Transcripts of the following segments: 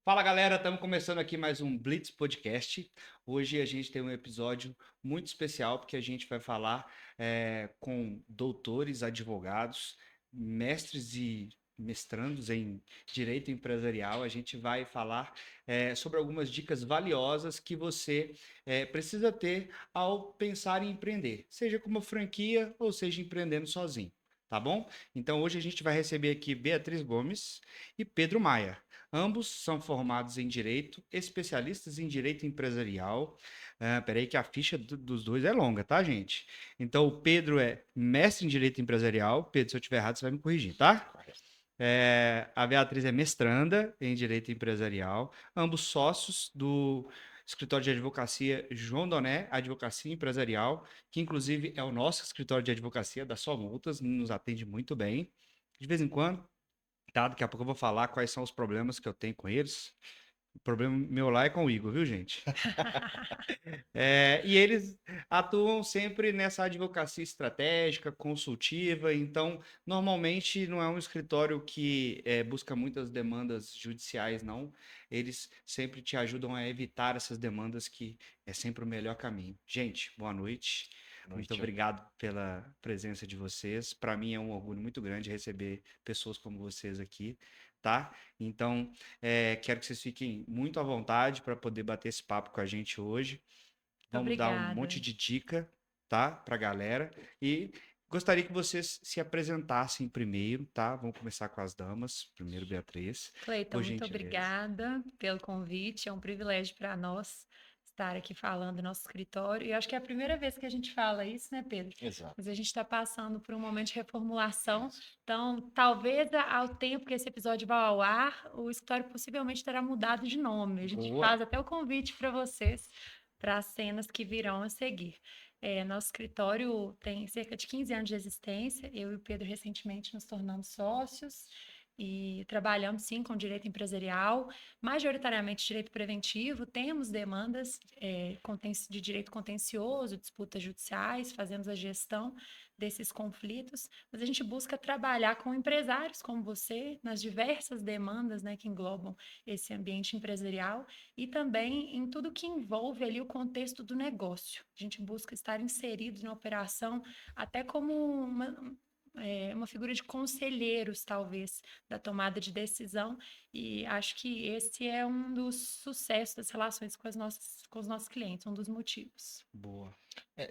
Fala galera, estamos começando aqui mais um Blitz Podcast. Hoje a gente tem um episódio muito especial porque a gente vai falar com doutores, advogados, mestres e mestrandos em direito empresarial. A gente vai falar sobre algumas dicas valiosas que você precisa ter ao pensar em empreender, seja como franquia ou seja empreendendo sozinho. Tá bom? Então hoje a gente vai receber aqui Beatriz Gomes e Pedro Maia. Ambos são formados em direito, especialistas em direito empresarial. Peraí que a ficha dos dois é longa, tá, gente? Então, o Pedro é mestre em direito empresarial. Pedro, se eu estiver errado, você vai me corrigir, tá? A Beatriz é mestranda em direito empresarial. Ambos sócios do escritório de advocacia João Doné, Advocacia Empresarial, que inclusive é o nosso escritório de advocacia da Só Multas, nos atende muito bem. De vez em quando, tá? Daqui a pouco eu vou falar quais são os problemas que eu tenho com eles. O problema meu lá é com o Igor, viu, gente? E eles atuam sempre nessa advocacia estratégica, consultiva, então, normalmente não é um escritório que busca muitas demandas judiciais, não. Eles sempre te ajudam a evitar essas demandas, que é sempre o melhor caminho. Gente, boa noite. Boa Muito noite. obrigado pela presença de vocês. Para mim é um orgulho muito grande receber pessoas como vocês aqui, tá? Então, quero que vocês fiquem muito à vontade para poder bater esse papo com a gente hoje. Vamos dar um monte Obrigada. de dica, tá? Para a galera. E gostaria que vocês se apresentassem primeiro, tá? Vamos começar com as damas. Primeiro, Beatriz, Cleiton, por muito gentileza. obrigada pelo convite. É um privilégio para nós estar aqui falando do nosso escritório. E eu acho que é a primeira vez que a gente fala isso, né, Pedro? Exato. Mas a gente está passando por um momento de reformulação. Então, talvez ao tempo que esse episódio vá ao ar, o escritório possivelmente terá mudado de nome. A gente Boa. faz até o convite para vocês, para as cenas que virão a seguir. Nosso escritório tem cerca de 15 anos de existência. Eu e o Pedro recentemente nos tornamos sócios e trabalhamos sim com direito empresarial, majoritariamente direito preventivo. Temos demandas de direito contencioso, disputas judiciais, fazemos a gestão desses conflitos, mas a gente busca trabalhar com empresários como você nas diversas demandas, né, que englobam esse ambiente empresarial e também em tudo que envolve ali o contexto do negócio. A gente busca estar inserido na operação até como uma figura de conselheiros, talvez, da tomada de decisão, e acho que esse é um dos sucessos das relações com os nossos clientes, um dos motivos. Boa.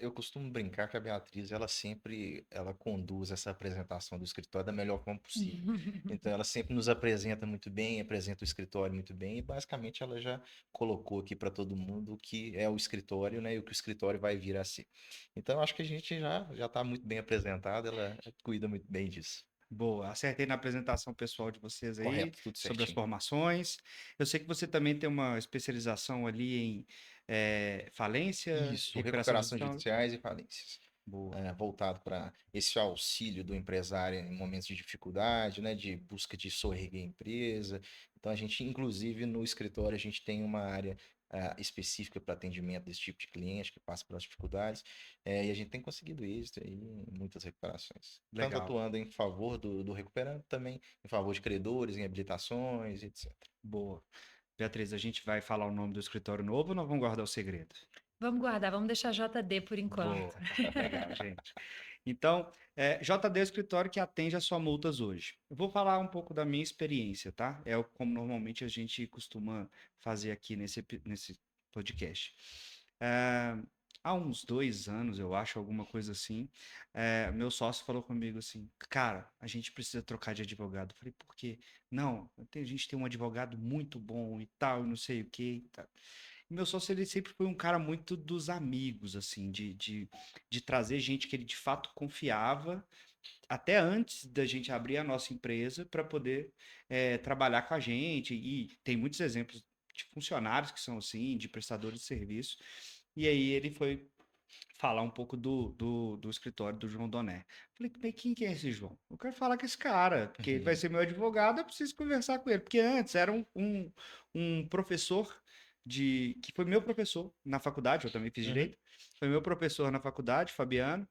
Eu costumo brincar que a Beatriz, ela conduz essa apresentação do escritório da melhor forma possível. Então, ela sempre nos apresenta muito bem, apresenta o escritório muito bem, e basicamente ela já colocou aqui para todo mundo o que é o escritório, né, e o que o escritório vai vir a ser. Então, eu acho que a gente já está muito bem apresentado, ela cuida muito bem disso. Boa, acertei na apresentação pessoal de vocês aí, Correto, tudo sobre as certinho. formações. Eu sei que você também tem uma especialização ali em falência, Isso, recuperação recuperações judicial. judiciais e falências. Boa. Voltado para esse auxílio do empresário em momentos de dificuldade, né, de busca de soerguer a empresa. Então, a gente, inclusive, no escritório, a gente tem uma área específica para atendimento desse tipo de cliente que passa pelas dificuldades, e a gente tem conseguido êxito aí em muitas recuperações. Tanto Legal. atuando em favor do recuperante, também em favor de credores, em habilitações, etc. Boa. Beatriz, a gente vai falar o nome do escritório novo ou nós vamos guardar o segredo? Vamos guardar, vamos deixar JD por enquanto. Boa. Legal, gente. Então, JD é o escritório que atende a sua multas hoje. Eu vou falar um pouco da minha experiência, tá? Como normalmente a gente costuma fazer aqui nesse podcast. Eh, Há uns 2 anos, eu acho, alguma coisa assim, meu sócio falou comigo assim, cara, a gente precisa trocar de advogado. Eu falei, por quê? Não, a gente tem um advogado muito bom e tal, e não sei o quê. E tal. E meu sócio, ele sempre foi um cara muito dos amigos, assim, de trazer gente que ele de fato confiava, até antes da gente abrir a nossa empresa, para poder trabalhar com a gente. E tem muitos exemplos de funcionários que são assim, de prestadores de serviço. E aí ele foi falar um pouco do escritório do João Doné. Falei, mas quem que é esse João? Eu quero falar com esse cara, porque ele vai ser meu advogado, eu preciso conversar com ele. Porque antes era um professor que foi meu professor na faculdade, eu também fiz Uhum. direito, foi meu professor na faculdade, Fabiano,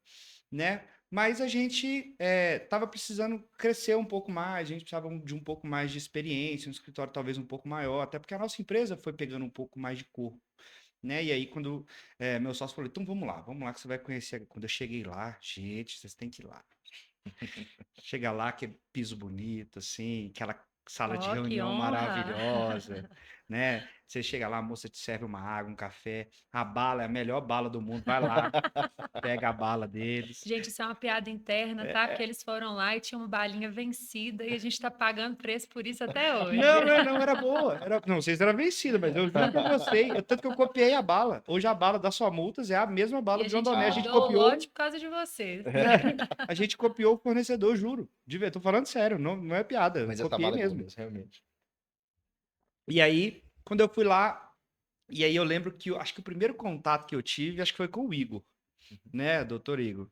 né? Mas a gente estava precisando crescer um pouco mais, a gente precisava de um pouco mais de experiência, um escritório talvez um pouco maior, até porque a nossa empresa foi pegando um pouco mais de corpo, né? E aí, quando meu sócio falou, então vamos lá que você vai conhecer. Quando eu cheguei lá, gente, vocês têm que ir lá. Chega lá, que piso bonito, assim, aquela sala de Ó, que reunião honra! maravilhosa, né? Você chega lá, a moça te serve uma água, um café, a bala é a melhor bala do mundo, vai lá, pega a bala deles. Gente, isso é uma piada interna, tá? Porque eles foram lá e tinha uma balinha vencida e a gente tá pagando preço por isso até hoje. Não, era boa. Não sei se era vencida, mas eu juro pra você. Tanto que eu copiei a bala. Hoje a bala da sua multas é a mesma E bala a do João gente Doné. A gente mudou o copiou, lote por causa de vocês. a gente copiou o fornecedor, juro. De ver, tô falando sério, não é piada. Eu Mas essa copiei bala é boa mesmo. mesmo, realmente. E aí, quando eu fui lá, e aí eu lembro que acho que o primeiro contato que eu tive, acho que foi com o Igor, né, doutor Igor,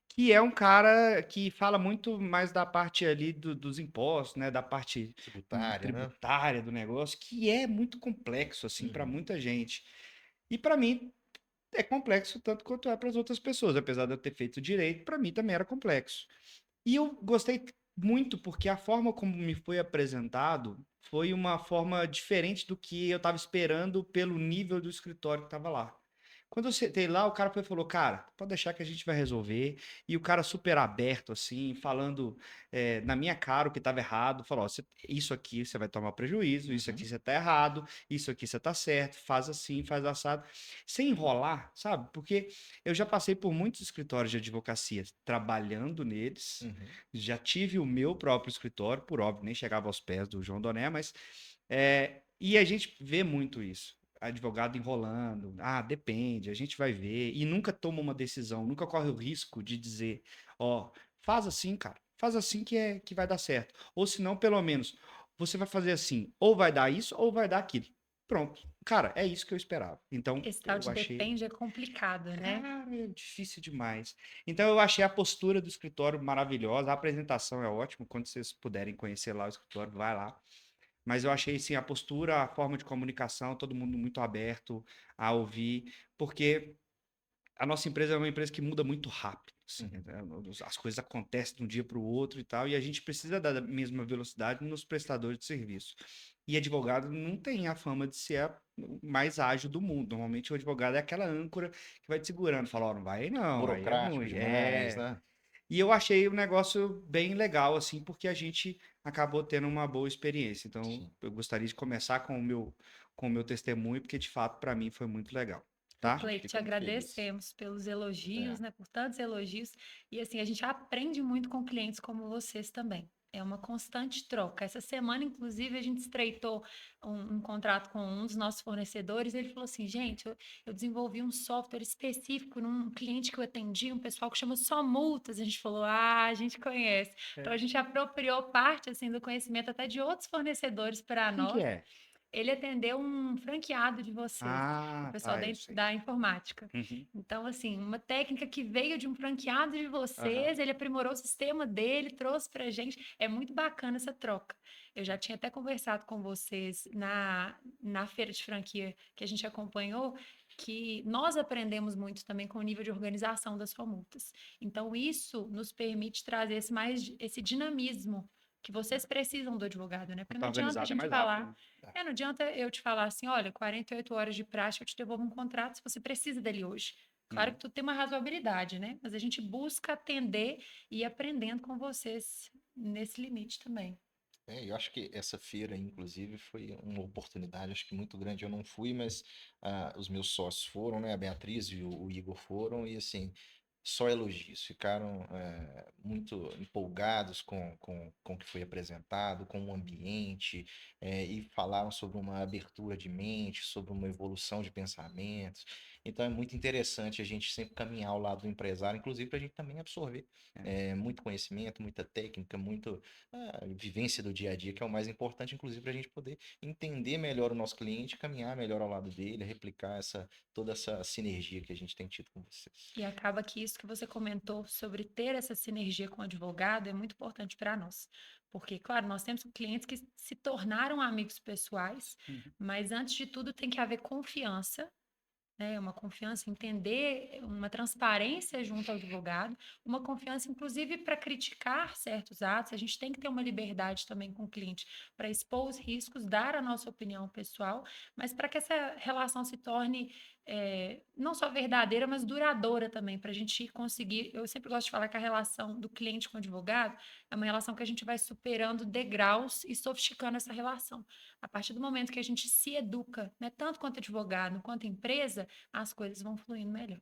que é um cara que fala muito mais da parte ali dos impostos, né, da parte Tributária, né? tributária do negócio, que é muito complexo assim para Uhum. muita gente. E para mim é complexo tanto quanto é para as outras pessoas, apesar de eu ter feito direito, para mim também era complexo. E eu gostei muito porque a forma como me foi apresentado foi uma forma diferente do que eu estava esperando pelo nível do escritório que estava lá. Quando eu sentei lá, o cara foi e falou, cara, pode deixar que a gente vai resolver. E o cara super aberto, assim, falando na minha cara o que estava errado. Falou, ó, isso aqui você vai tomar prejuízo, isso aqui Uhum. você está errado, isso aqui você está certo, faz assim, faz assado. Sem enrolar, sabe? Porque eu já passei por muitos escritórios de advocacia trabalhando neles, Uhum. já tive o meu próprio escritório, por óbvio, nem chegava aos pés do João Doné, mas e a gente vê muito isso. Advogado enrolando, depende, a gente vai ver, e nunca toma uma decisão, nunca corre o risco de dizer, ó, faz assim, cara, faz assim que vai dar certo. Ou se não, pelo menos, você vai fazer assim, ou vai dar isso, ou vai dar aquilo. Pronto. Cara, é isso que eu esperava. Então, Esse tal eu de achei. depende é complicado, né? Cara, é difícil demais. Então eu achei a postura do escritório maravilhosa, a apresentação é ótima, quando vocês puderem conhecer lá o escritório, vai lá. Mas eu achei sim a postura, a forma de comunicação, todo mundo muito aberto a ouvir, porque a nossa empresa é uma empresa que muda muito rápido, assim, Uhum. né? As coisas acontecem de um dia para o outro e tal, e a gente precisa da mesma velocidade nos prestadores de serviço. E advogado não tem a fama de ser o mais ágil do mundo. Normalmente o advogado é aquela âncora que vai te segurando, fala, ó, não vai aí não, aí é Burocrático ruim. demais, né? E eu achei o negócio bem legal, assim, porque a gente acabou tendo uma boa experiência. Então, Sim. eu gostaria de começar com o meu testemunho, porque de fato, para mim, foi muito legal, A tá? gente Cleito, te fica muito feliz. agradecemos pelos elogios, É. né? Por tantos elogios. E assim, a gente aprende muito com clientes como vocês também. É uma constante troca. Essa semana, inclusive, a gente estreitou um contrato com um dos nossos fornecedores. Ele falou assim: gente, eu desenvolvi um software específico num cliente que eu atendi, um pessoal que chama só multas. A gente falou: a gente conhece. Então, a gente apropriou parte assim do conhecimento até de outros fornecedores para Quem que nós. é? Ele atendeu um franqueado de vocês, o Ah, pessoal tá, da, eu sei. da informática. Uhum, Então, assim, uma técnica que veio de um franqueado de aham. vocês, ele aprimorou o sistema dele, trouxe pra gente. É muito bacana essa troca. Eu já tinha até conversado com vocês na feira de franquia que a gente acompanhou, que nós aprendemos muito também com o nível de organização das multas. Então, isso nos permite trazer esse dinamismo que vocês precisam do advogado, né? Porque Quando não tá adianta a organizado é gente mais rápido, falar né? não adianta eu te falar assim, olha, 48 horas de praxe, eu te devolvo um contrato se você precisa dele hoje. Claro Uhum. que tu tem uma razoabilidade, né? Mas a gente busca atender e ir aprendendo com vocês nesse limite também. Eu acho que essa feira, inclusive, foi uma oportunidade, acho que muito grande. Eu não fui, mas os meus sócios foram, né? A Beatriz e o Igor foram, e assim, só elogios. Ficaram muito empolgados com o que foi apresentado, com o ambiente, e falaram sobre uma abertura de mente, sobre uma evolução de pensamentos. Então é muito interessante a gente sempre caminhar ao lado do empresário, inclusive para a gente também absorver muito conhecimento, muita técnica, muito a vivência do dia a dia, que é o mais importante, inclusive, para a gente poder entender melhor o nosso cliente, caminhar melhor ao lado dele, replicar toda essa sinergia que a gente tem tido com vocês. E acaba que isso que você comentou sobre ter essa sinergia com o advogado é muito importante para nós. Porque, claro, nós temos clientes que se tornaram amigos pessoais, Uhum. mas antes de tudo tem que haver confiança né? Uma confiança, entender, uma transparência junto ao advogado, uma confiança, inclusive, para criticar certos atos. A gente tem que ter uma liberdade também com o cliente para expor os riscos, dar a nossa opinião pessoal, mas para que essa relação se torne não só verdadeira, mas duradoura também, para a gente conseguir. Eu sempre gosto de falar que a relação do cliente com o advogado é uma relação que a gente vai superando degraus e sofisticando essa relação. A partir do momento que a gente se educa, né, tanto quanto advogado quanto empresa, as coisas vão fluindo melhor.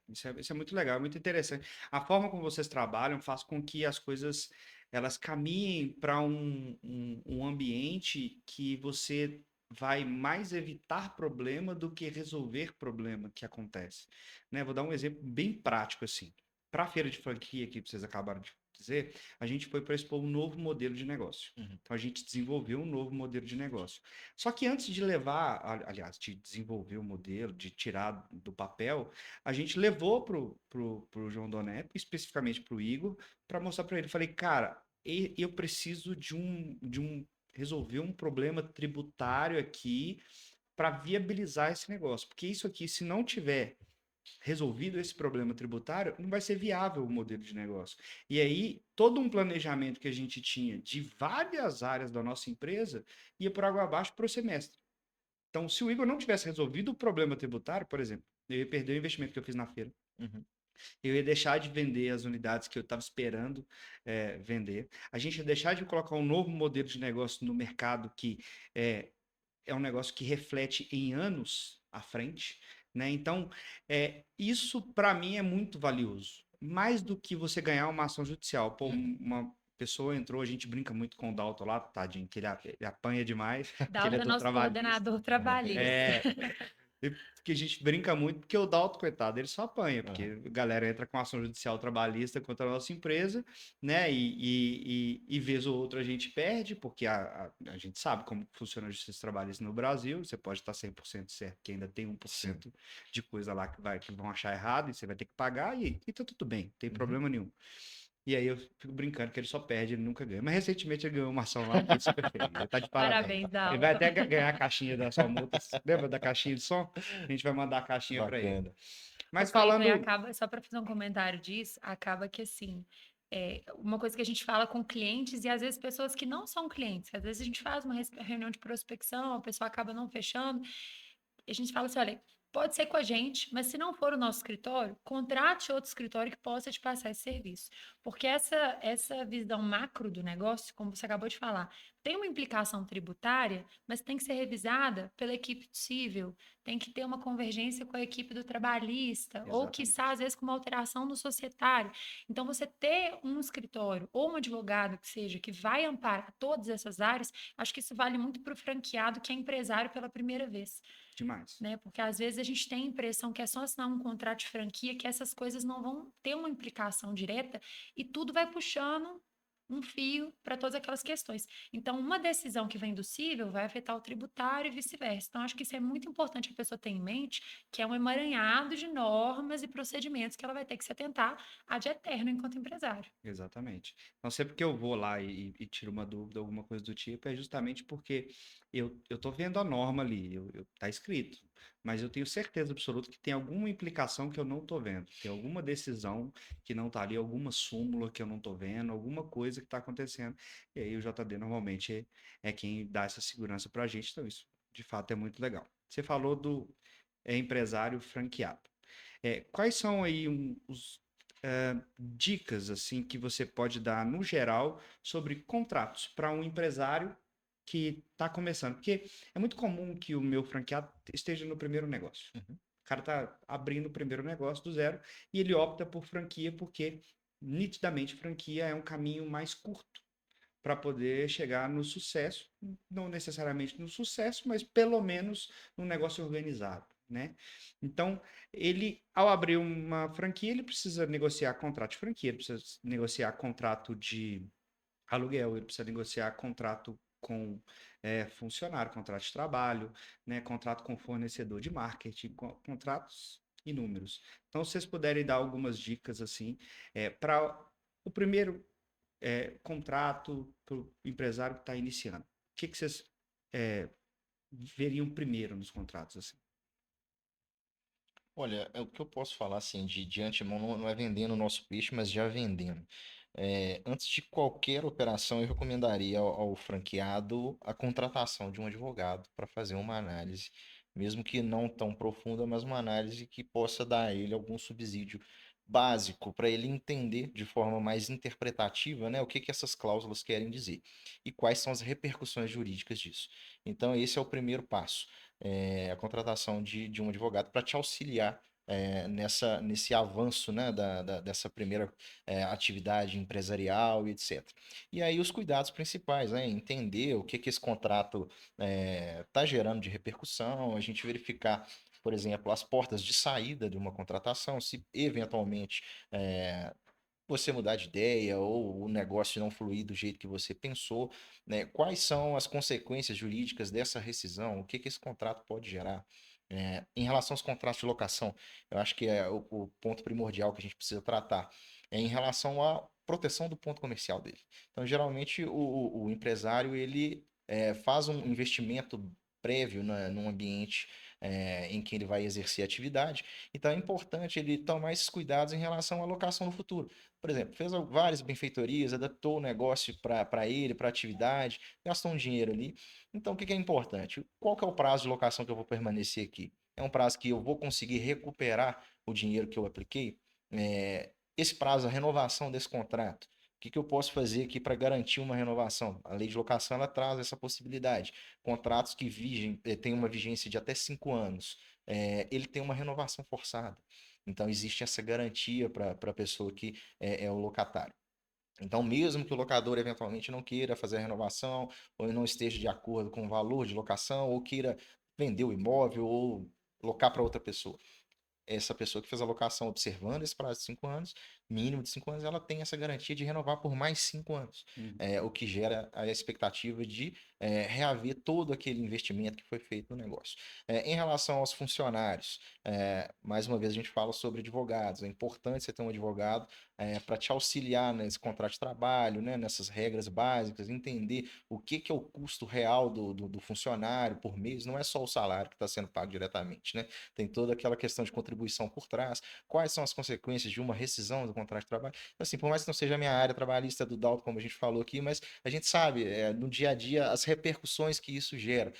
Isso é muito legal, é muito interessante. A forma como vocês trabalham faz com que as coisas elas caminhem para um ambiente que você vai mais evitar problema do que resolver problema que acontece, né? Vou dar um exemplo bem prático assim. Para a feira de franquia que vocês acabaram de dizer, a gente foi para expor um novo modelo de negócio. Uhum. Então a gente desenvolveu um novo modelo de negócio. Só que antes de levar, aliás, de desenvolver o modelo, de tirar do papel, a gente levou pro João Donep, especificamente pro Igor, para mostrar para ele. Falei, cara, eu preciso de um resolver um problema tributário aqui para viabilizar esse negócio, porque isso aqui, se não tiver resolvido esse problema tributário, não vai ser viável o modelo de negócio. E aí, todo um planejamento que a gente tinha de várias áreas da nossa empresa ia por água abaixo para o semestre. Então, se o Igor não tivesse resolvido o problema tributário, por exemplo, eu ia perder o investimento que eu fiz na feira. Uhum. Eu ia deixar de vender as unidades que eu estava esperando vender. A gente ia deixar de colocar um novo modelo de negócio no mercado que é um negócio que reflete em anos à frente, né? Então, isso para mim é muito valioso. Mais do que você ganhar uma ação judicial. Pô, uma pessoa entrou, a gente brinca muito com o Dalton lá, tadinho, que ele apanha demais, que ele é Dalton é do nosso trabalhista. coordenador trabalhista. É, que a gente brinca muito, porque o Dalton, coitado, ele só apanha, porque Aham. a galera entra com ação judicial trabalhista contra a nossa empresa, né? E vez ou outra a gente perde, porque a gente sabe como funciona a justiça trabalhista no Brasil. Você pode estar 100% certo, que ainda tem Sim. 1% de coisa lá que vão achar errado e você vai ter que pagar, e tá tudo bem, não tem Uhum. problema nenhum. E aí eu fico brincando que ele só perde, ele nunca ganha. Mas recentemente ele ganhou uma ação lá, fiquei super feliz. Ele tá de parabéns. Parabéns, Ele vai Dalton. até ganhar a caixinha da sua multa. Lembra da caixinha de som? A gente vai mandar a caixinha para ele. Bacana. Ô, Mas Cleiton, e falando. acaba, só para fazer um comentário disso, acaba que assim, uma coisa que a gente fala com clientes e às vezes pessoas que não são clientes, às vezes a gente faz uma reunião de prospecção, a pessoa acaba não fechando, e a gente fala assim, olha, pode ser com a gente, mas se não for o nosso escritório, contrate outro escritório que possa te passar esse serviço. Porque essa visão macro do negócio, como você acabou de falar, tem uma implicação tributária, mas tem que ser revisada pela equipe civil, tem que ter uma convergência com a equipe do trabalhista, ou Exatamente. quiçá, às vezes, com uma alteração no societário. Então, você ter um escritório ou um advogado que seja, que vai amparar todas essas áreas, acho que isso vale muito para o franqueado que é empresário pela primeira vez, Demais. né? Porque às vezes a gente tem a impressão que é só assinar um contrato de franquia que essas coisas não vão ter uma implicação direta e tudo vai puxando um fio para todas aquelas questões. Então, uma decisão que vem do cível vai afetar o tributário e vice-versa. Então, acho que isso é muito importante a pessoa ter em mente, que é um emaranhado de normas e procedimentos que ela vai ter que se atentar ad eterno enquanto empresário. Exatamente. Então, sempre que eu vou lá e tiro uma dúvida, alguma coisa do tipo, é justamente porque eu tô vendo a norma ali, tá escrito, mas eu tenho certeza absoluta que tem alguma implicação que eu não tô vendo, tem alguma decisão que não tá ali, alguma súmula que eu não tô vendo, alguma coisa que tá acontecendo. E aí o JD normalmente é quem dá essa segurança pra gente, então isso de fato é muito legal. Você falou do empresário franqueado. Quais são aí os dicas assim que você pode dar no geral sobre contratos para um empresário que está começando? Porque é muito comum que o meu franqueado esteja no primeiro negócio. Uhum. O cara está abrindo o primeiro negócio do zero e ele opta por franquia porque nitidamente franquia é um caminho mais curto para poder chegar no sucesso, não necessariamente no sucesso, mas pelo menos no negócio organizado, né? Então, ele, ao abrir uma franquia, ele precisa negociar contrato de franquia, ele precisa negociar contrato de aluguel, ele precisa negociar contrato com funcionário, contrato de trabalho, né? Contrato com fornecedor de marketing, contratos inúmeros. Então, se vocês puderem dar algumas dicas assim, para o primeiro contrato para o empresário que está iniciando? O que que vocês é, veriam primeiro nos contratos assim? Olha, é o que eu posso falar assim, de antemão, não é vendendo o nosso peixe, mas já vendendo. Antes de qualquer operação, eu recomendaria ao franqueado a contratação de um advogado para fazer uma análise, mesmo que não tão profunda, mas uma análise que possa dar a ele algum subsídio básico para ele entender de forma mais interpretativa, né, o que que essas cláusulas querem dizer e quais são as repercussões jurídicas disso. Então, esse é o primeiro passo, a contratação de um advogado para te auxiliar nesse avanço, né, dessa primeira atividade empresarial e etc. E aí os cuidados principais, né, entender o que que esse contrato está gerando de repercussão, a gente verificar, por exemplo, as portas de saída de uma contratação, se eventualmente eh, você mudar de ideia ou o negócio não fluir do jeito que você pensou, né? Quais são as consequências jurídicas dessa rescisão? O que que esse contrato pode gerar? Em relação aos contratos de locação, eu acho que é o ponto primordial que a gente precisa tratar. É em relação à proteção do ponto comercial dele. Então, geralmente, o empresário ele faz um investimento prévio num ambiente em que ele vai exercer atividade. Então, é importante ele tomar esses cuidados em relação à locação no futuro. Por exemplo, fez várias benfeitorias, adaptou o negócio para ele, para a atividade, gastou um dinheiro ali. Então, o que que é importante? Qual que é o prazo de locação que eu vou permanecer aqui? É um prazo que eu vou conseguir recuperar o dinheiro que eu apliquei? Esse prazo, a renovação desse contrato. O que que eu posso fazer aqui para garantir uma renovação? A lei de locação ela traz essa possibilidade. Contratos que têm uma vigência de até 5 anos, ele tem uma renovação forçada. Então, existe essa garantia para a pessoa que é o locatário. Então, mesmo que o locador eventualmente não queira fazer a renovação, ou não esteja de acordo com o valor de locação, ou queira vender o imóvel, ou locar para outra pessoa, essa pessoa que fez a locação observando esse prazo de 5 anos, mínimo de 5 anos, ela tem essa garantia de renovar por mais 5 anos, Hum. o que gera a expectativa de reaver todo aquele investimento que foi feito no negócio. Em relação aos funcionários, mais uma vez a gente fala sobre advogados, é importante você ter um advogado para te auxiliar nesse contrato de trabalho, né, nessas regras básicas, entender o que que é o custo real do funcionário por mês, não é só o salário que está sendo pago diretamente, né? Tem toda aquela questão de contribuição por trás, quais são as consequências de uma rescisão do contrato de trabalho. Então, assim, por mais que não seja a minha área trabalhista do Dalton, como a gente falou aqui, mas a gente sabe no dia a dia as repercussões que isso gera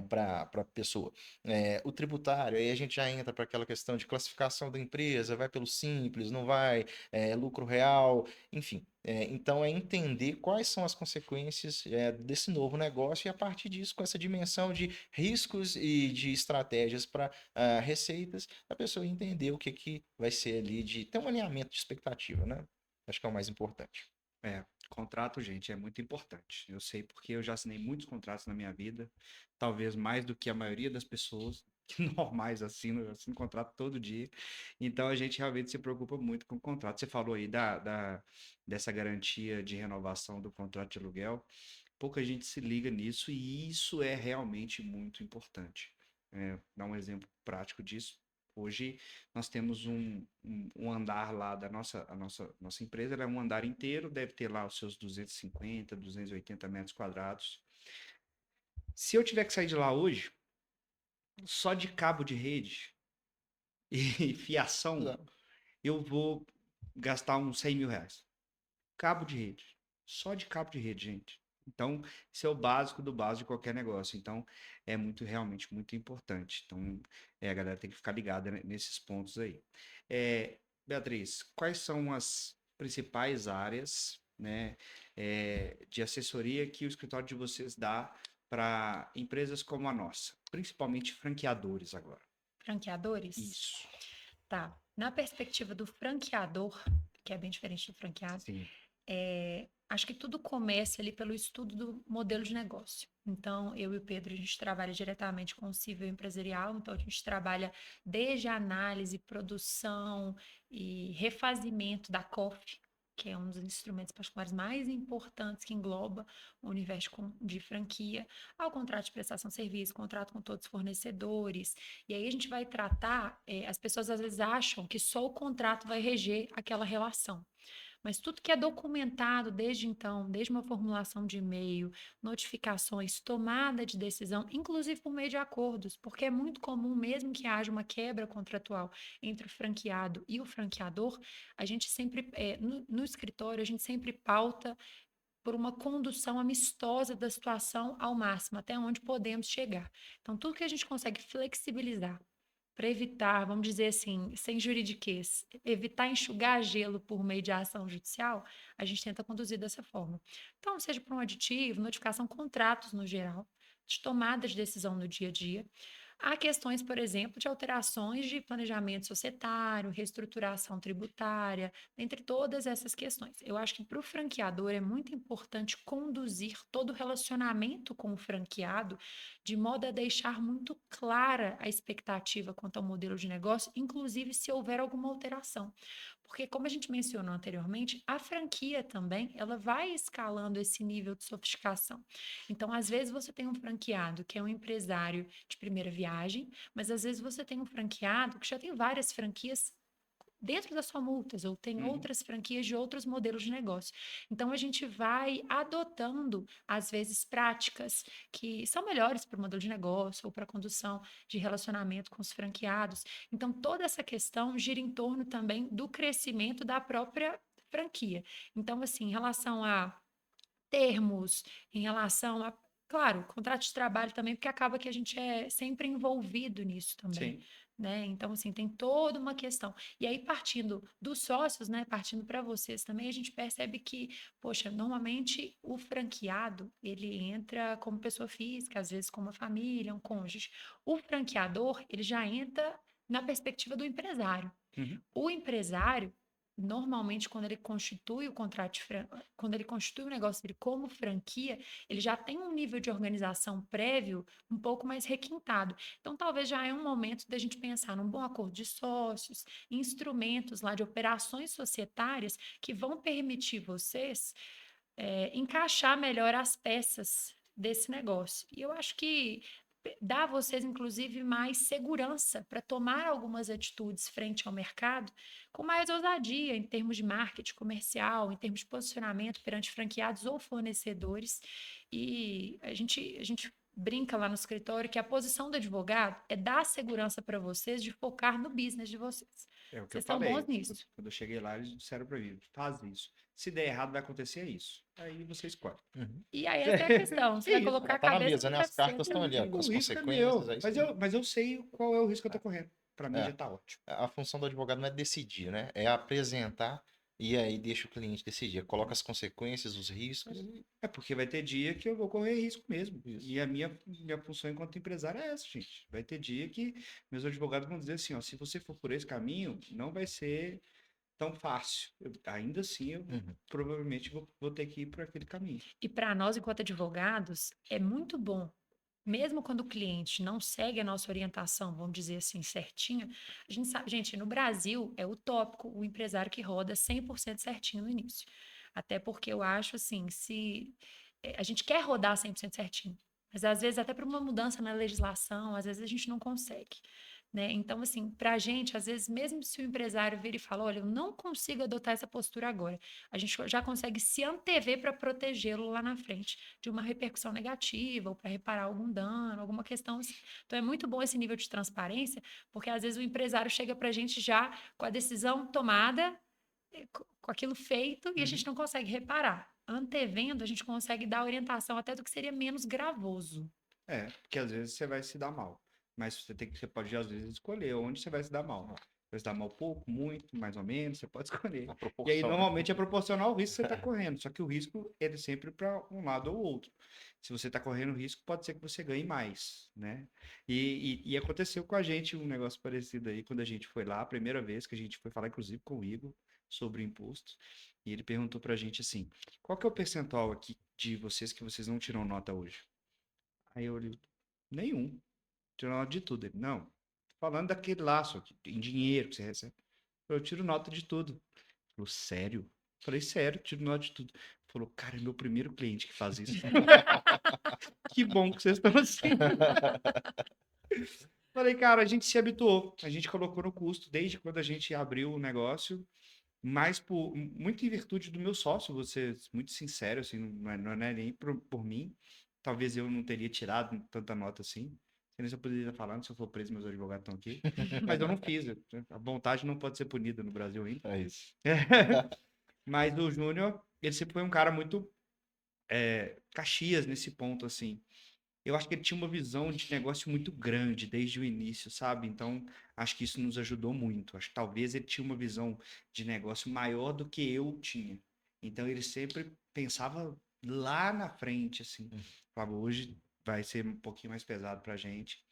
para a pessoa. O tributário, aí a gente já entra para aquela questão de classificação da empresa, vai pelo simples, não vai, lucro real, enfim. Então, é entender quais são as consequências desse novo negócio e, a partir disso, com essa dimensão de riscos e de estratégias para receitas, a pessoa entender o que que vai ser ali, de ter um alinhamento de expectativa, né? Acho que é o mais importante. Contrato, gente, é muito importante. Eu sei porque eu já assinei muitos contratos na minha vida, talvez mais do que a maioria das pessoas que normais assinam, eu assino contrato todo dia. Então a gente realmente se preocupa muito com o contrato. Você falou aí dessa garantia de renovação do contrato de aluguel. Pouca gente se liga nisso e isso é realmente muito importante. Dar um exemplo prático disso. Hoje nós temos um andar lá a nossa empresa, ela é um andar inteiro, deve ter lá os seus 250, 280 metros quadrados. Se eu tiver que sair de lá hoje, só de cabo de rede e fiação, Exato. eu vou gastar uns 100 mil reais. Cabo de rede. Só de cabo de rede, gente. Então, isso é o básico do básico de qualquer negócio. Então, é realmente muito importante. Então, a galera tem que ficar ligada nesses pontos aí. Beatriz, quais são as principais áreas, né, de assessoria que o escritório de vocês dá para empresas como a nossa, principalmente franqueadores agora? Franqueadores? Isso. Tá. Na perspectiva do franqueador, que é bem diferente do franqueado, Sim. acho que tudo começa ali pelo estudo do modelo de negócio. Então, eu e o Pedro, a gente trabalha diretamente com o cível empresarial, então a gente trabalha desde a análise, produção e refazimento da COF, que é um dos instrumentos particulares mais importantes que engloba o universo de franquia, ao contrato de prestação de serviço, contrato com todos os fornecedores. E aí a gente vai tratar, as pessoas às vezes acham que só o contrato vai reger aquela relação. mas tudo que é documentado desde então, desde uma formulação de e-mail, notificações, tomada de decisão, inclusive por meio de acordos, porque é muito comum, mesmo que haja uma quebra contratual entre o franqueado e o franqueador, a gente sempre, no escritório, a gente sempre pauta por uma condução amistosa da situação ao máximo, até onde podemos chegar. Então, tudo que a gente consegue flexibilizar para evitar, vamos dizer assim, sem juridiquês, evitar enxugar gelo por meio de ação judicial, a gente tenta conduzir dessa forma. Então, seja por um aditivo, notificação, contratos no geral, de tomada de decisão no dia a dia. Há questões, por exemplo, de alterações de planejamento societário, reestruturação tributária, entre todas essas questões. Eu acho que para o franqueador é muito importante conduzir todo o relacionamento com o franqueado de modo a deixar muito clara a expectativa quanto ao modelo de negócio, inclusive se houver alguma alteração. Porque, como a gente mencionou anteriormente, a franquia também, ela vai escalando esse nível de sofisticação. Então, às vezes você tem um franqueado que é um empresário de primeira viagem, mas às vezes você tem um franqueado que já tem várias franquias dentro da sua multas, ou tem outras franquias de outros modelos de negócio. Então, a gente vai adotando, às vezes, práticas que são melhores para o modelo de negócio ou para a condução de relacionamento com os franqueados. Então, toda essa questão gira em torno também do crescimento da própria franquia. Então, assim, em relação a termos, em relação a, claro, contrato de trabalho também, porque acaba que a gente é sempre envolvido nisso também, Sim. né? Então, assim, tem toda uma questão. E aí, partindo dos sócios, né, partindo para vocês também, a gente percebe que, poxa, normalmente o franqueado, ele entra como pessoa física, às vezes com uma família, um cônjuge. O franqueador, ele já entra na perspectiva do empresário. Uhum. O empresário, normalmente, quando ele constitui o contrato quando ele constitui o negócio dele como franquia, ele já tem um nível de organização prévio um pouco mais requintado. Então, talvez já é um momento da gente pensar num bom acordo de sócios, instrumentos lá de operações societárias que vão permitir vocês encaixar melhor as peças desse negócio. E eu acho que dá a vocês, inclusive, mais segurança para tomar algumas atitudes frente ao mercado com mais ousadia em termos de marketing comercial, em termos de posicionamento perante franqueados ou fornecedores. E a gente brinca lá no escritório que a posição do advogado é dar segurança para vocês de focar no business de vocês. É o que eu Vocês são bons falei. nisso. Quando eu cheguei lá, eles disseram pra mim, faz isso. Se der errado, vai acontecer isso. Aí você escolhe. Uhum. E aí essa é a questão. Você É vai isso. colocar Já a tá na cabeça mesa, no né? As travesseiro. cartas estão ali, ó, com O as risco é consequências, meu. é isso aí. Mas eu sei qual é o risco que eu tô correndo. Pra mim já É. tá ótimo. A função do advogado não é decidir, né? É apresentar e aí deixa o cliente decidir. Coloca as consequências, os riscos. É porque vai ter dia que eu vou correr risco mesmo. Isso. E a minha função enquanto empresário é essa, gente. Vai ter dia que meus advogados vão dizer assim, ó, se você for por esse caminho, não vai ser tão fácil. Ainda assim, eu Uhum. provavelmente vou ter que ir por aquele caminho. E para nós, enquanto advogados, é muito bom, mesmo quando o cliente não segue a nossa orientação, vamos dizer assim, certinha, a gente sabe, gente, no Brasil é utópico o empresário que roda 100% certinho no início. Até porque eu acho assim, se a gente quer rodar 100% certinho, mas às vezes até para uma mudança na legislação, às vezes a gente não consegue. Né? Então, assim, para a gente, às vezes, mesmo se o empresário vir e falar, olha, eu não consigo adotar essa postura agora, a gente já consegue se antever para protegê-lo lá na frente de uma repercussão negativa ou para reparar algum dano, alguma questão assim. Então, é muito bom esse nível de transparência, porque às vezes o empresário chega para a gente já com a decisão tomada, com aquilo feito, e a gente não consegue reparar. Antevendo, a gente consegue dar orientação até do que seria menos gravoso. É, porque às vezes você vai se dar mal. Mas você pode, às vezes, escolher onde você vai se dar mal. Vai se dar mal pouco, muito, mais ou menos, você pode escolher. A E aí, proporção, né? normalmente, é proporcional ao risco que você está correndo. Só que o risco, ele é sempre para um lado ou outro. Se você está correndo risco, pode ser que você ganhe mais, né? E aconteceu com a gente um negócio parecido aí, quando a gente foi lá, a primeira vez que a gente foi falar, inclusive, com o Igor, sobre imposto. E ele perguntou pra gente assim, qual que é o percentual aqui de vocês que vocês não tiram nota hoje? Aí eu olhei, nenhum. Tiro nota de tudo. Ele, não, falando daquele laço, em dinheiro que você recebe. Eu tiro nota de tudo. Ele falou, sério? Eu falei, sério, tiro nota de tudo. Ele falou, cara, é meu primeiro cliente que faz isso. Que bom que vocês estão assim. Falei, cara, a gente se habituou. A gente colocou no custo desde quando a gente abriu o negócio. mas muito em virtude do meu sócio, vou ser muito sincero, assim, não é nem por mim. Talvez eu não teria tirado tanta nota assim. Não sei nem se eu poderia estar falando, se eu for preso, meus advogados estão aqui. Mas eu não fiz. A vontade não pode ser punida no Brasil ainda. É isso. Mas o Júnior, ele sempre foi um cara muito Caxias nesse ponto, assim. Eu acho que ele tinha uma visão de negócio muito grande desde o início, sabe? Então, acho que isso nos ajudou muito. Acho que talvez ele tinha uma visão de negócio maior do que eu tinha. Então, ele sempre pensava lá na frente, assim. Falava, hoje vai ser um pouquinho mais pesado pra gente,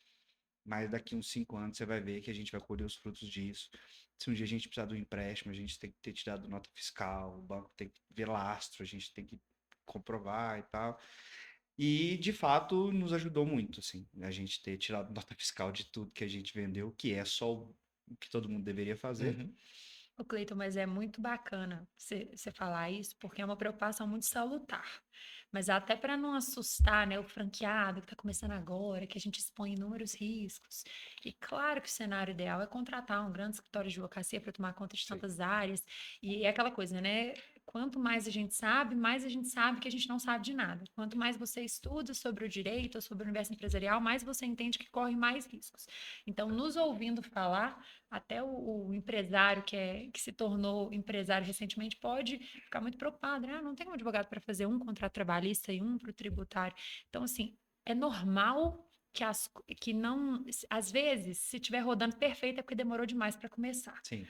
mas daqui uns 5 anos você vai ver que a gente vai colher os frutos disso. Se um dia a gente precisar do empréstimo, a gente tem que ter tirado nota fiscal, o banco tem que ver lastro, a gente tem que comprovar e tal. E, de fato, nos ajudou muito, assim, a gente ter tirado nota fiscal de tudo que a gente vendeu, que é só o que todo mundo deveria fazer. Uhum. Ô, Cleiton, mas é muito bacana você falar isso, porque é uma preocupação muito salutar. Mas até para não assustar, né, o franqueado que está começando agora, que a gente expõe inúmeros riscos. E claro que o cenário ideal é contratar um grande escritório de advocacia para tomar conta de Sim. tantas áreas. E é aquela coisa, né? Quanto mais a gente sabe, mais a gente sabe que a gente não sabe de nada. Quanto mais você estuda sobre o direito ou sobre o universo empresarial, mais você entende que corre mais riscos. Então, nos ouvindo falar, até o empresário que se tornou empresário recentemente pode ficar muito preocupado, né? Ah, não tem um advogado para fazer um contrato trabalhista e um para o tributário. Então, assim, é normal que não, às vezes, se estiver rodando perfeito é porque demorou demais para começar. Sim,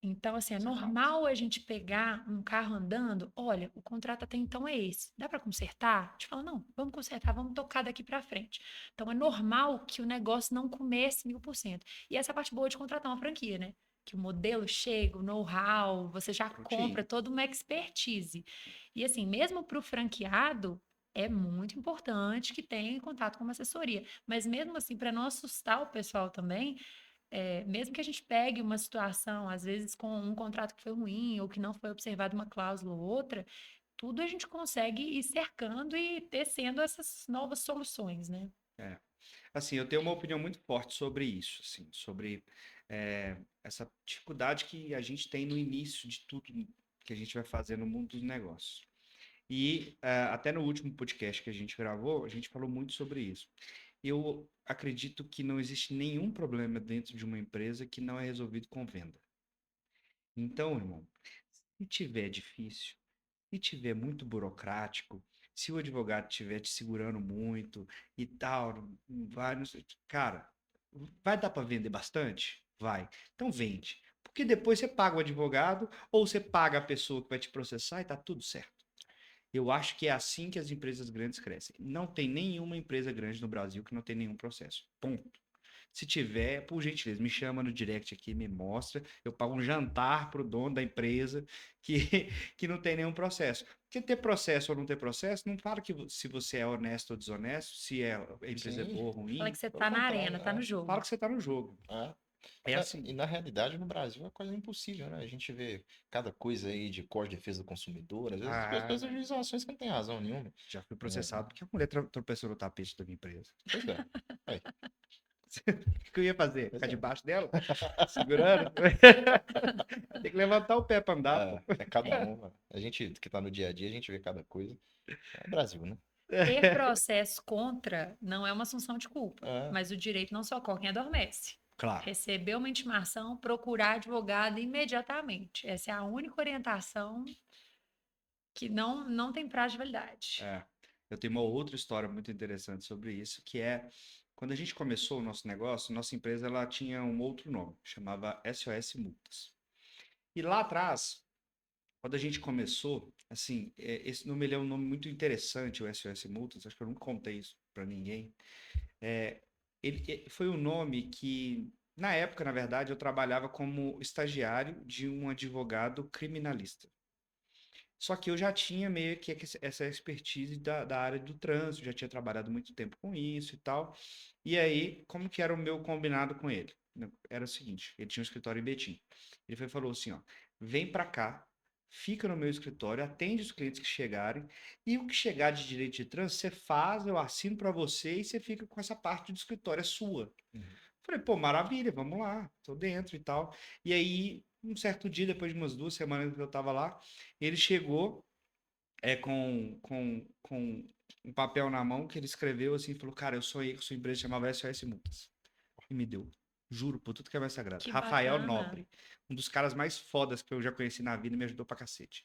Então, assim, é isso é fato. normal a gente pegar um carro andando, olha, o contrato até então é esse, dá para consertar? A gente fala, não, vamos consertar, vamos tocar daqui para frente. Então, é normal que o negócio não comece 1000%. E essa é a parte boa de contratar uma franquia, né? Que o modelo chega, o know-how, você já compra Prontinho. toda uma expertise. E assim, mesmo para o franqueado, é muito importante que tenha contato com uma assessoria. Mas mesmo assim, para não assustar o pessoal também, mesmo que a gente pegue uma situação, às vezes com um contrato que foi ruim ou que não foi observada uma cláusula ou outra, tudo a gente consegue ir cercando e tecendo essas novas soluções, né? É. Assim, eu tenho uma opinião muito forte sobre isso, assim, sobre essa dificuldade que a gente tem no início de tudo que a gente vai fazer no mundo dos negócios. E até no último podcast que a gente gravou, a gente falou muito sobre isso. Eu acredito que não existe nenhum problema dentro de uma empresa que não é resolvido com venda. Então, irmão, se tiver difícil, se tiver muito burocrático, se o advogado estiver te segurando muito e tal, vai, não sei, cara, vai dar para vender bastante? Vai. Então vende. Porque depois você paga o advogado ou você paga a pessoa que vai te processar e tá tudo certo. Eu acho que é assim que as empresas grandes crescem. Não tem nenhuma empresa grande no Brasil que não tem nenhum processo. Ponto. Se tiver, por gentileza, me chama no direct aqui, me mostra. Eu pago um jantar pro dono da empresa que, que não tem nenhum processo. Porque ter processo ou não ter processo, não fala que se você é honesto ou desonesto, se a empresa é Sim, boa ou Fala ruim. que você pelo tá na arena, contrário. tá no Fala jogo. que você está no jogo. É. É E assim. na realidade, no Brasil, é quase impossível, né? A gente vê cada coisa aí de Código de Defesa do Consumidor, às vezes as Ah, pessoas usam ações que não tem razão nenhuma. já fui É, processado porque a mulher tropeçou no tapete da minha empresa. pois é. Aí, O que eu ia fazer? pois Ficar é. debaixo dela? Segurando? Tem que levantar o pé para andar, pô. É cada um, mano. A gente que tá no dia a dia, a gente vê cada coisa. É Brasil, né? Ter processo contra não é uma assunção de culpa, É, mas o direito não socorre quem adormece. Claro. Receber uma intimação, procurar advogado imediatamente. Essa é a única orientação que não tem prazo de validade. É. Eu tenho uma outra história muito interessante sobre isso, que é quando a gente começou o nosso negócio, nossa empresa ela tinha um outro nome, chamava SOS Multas. E lá atrás, quando a gente começou, assim, esse nome ele é um nome muito interessante, o SOS Multas, acho que eu nunca contei isso para ninguém. Ele foi um nome que, na época, na verdade, eu trabalhava como estagiário de um advogado criminalista. Só que eu já tinha meio que essa expertise da área do trânsito, já tinha trabalhado muito tempo com isso e tal. E aí, como que era o meu combinado com ele? Era o seguinte, ele tinha um escritório em Betim. Falou assim, ó, vem pra cá, fica no meu escritório, atende os clientes que chegarem, e o que chegar de direito de trânsito, você faz, eu assino pra você e você fica com essa parte do escritório, é sua. Uhum. Falei, pô, maravilha, vamos lá, tô dentro e tal. E aí, um certo dia, depois de umas 2 semanas que eu tava lá, ele chegou com um papel na mão que ele escreveu assim, falou, cara, eu sonhei que sua empresa chamava SOS Multas. E me deu. Juro, por tudo que é mais sagrado. Que Rafael bacana. Nobre, um dos caras mais fodas que eu já conheci na vida e me ajudou pra cacete.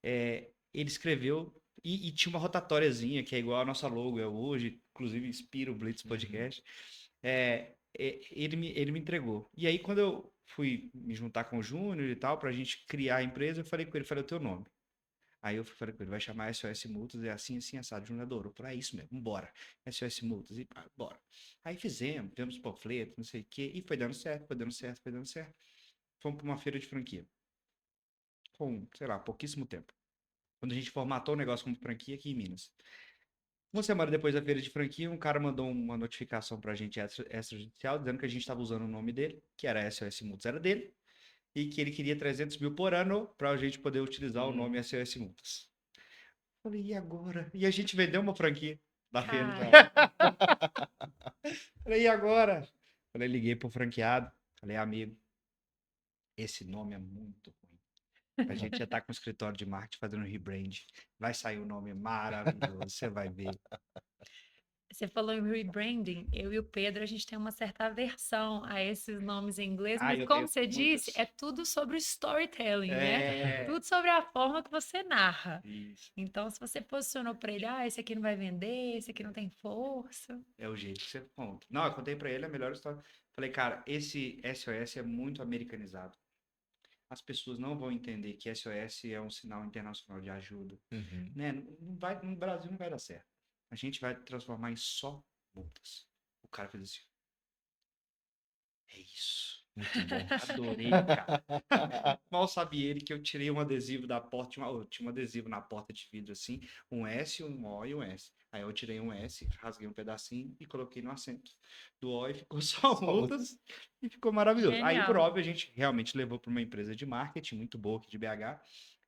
Ele escreveu e tinha uma rotatóriazinha, que é igual a nossa logo é hoje, inclusive inspira o Blitz Uhum. Podcast. Ele me entregou. E aí, quando eu fui me juntar com o Júnior e tal, pra gente criar a empresa, eu falei com ele, falei o teu nome. Aí eu falei com ele, vai chamar SOS Multas, é assim, assim, assado. O Júnior adorou. Falei, é isso mesmo, bora. SOS Multas, e pá, bora. Aí fizemos panfletos, não sei o quê, e foi dando certo, foi dando certo, foi dando certo. Fomos pra uma feira de franquia. Com, sei lá, pouquíssimo tempo. Quando a gente formatou o negócio como franquia aqui em Minas. Uma semana depois da feira de franquia, um cara mandou uma notificação pra gente extrajudicial, dizendo que a gente estava usando o nome dele, que era SOS Multas, era dele, e que ele queria 300 mil por ano pra gente poder utilizar o nome SOS Multas. Falei, e agora? E a gente vendeu uma franquia da feira. Cara, Falei, e agora? Falei, liguei pro franqueado. Falei, amigo, esse nome é muito ruim. A gente já tá com o escritório de marketing fazendo rebrand. Vai sair um nome maravilhoso, você vai ver. você falou em rebranding, eu e o Pedro, a gente tem uma certa aversão a esses nomes em inglês, Ah, mas eu como tenho você disse, muitas. é tudo sobre o storytelling, né? É. Tudo sobre a forma que você narra. Isso. Então, se você posicionou para ele, esse aqui não vai vender, esse aqui não tem força. É o jeito que você conta. Não, eu contei pra ele a melhor história. Falei, cara, esse SOS é muito americanizado. As pessoas não vão entender que SOS é um sinal internacional de ajuda. Uhum. Né? Não vai, no Brasil não vai dar certo. A gente vai transformar em só multas. O cara fez assim, é isso. Muito bom. Adorei, cara. Mal sabia ele que eu tirei um adesivo da porta, tinha um adesivo na porta de vidro assim, um S, um O e um S. Aí eu tirei um S, rasguei um pedacinho e coloquei no assento do O e ficou só Só muito. multas e ficou maravilhoso. Aí, por Genial. óbvio, a gente realmente levou para uma empresa de marketing muito boa aqui de BH.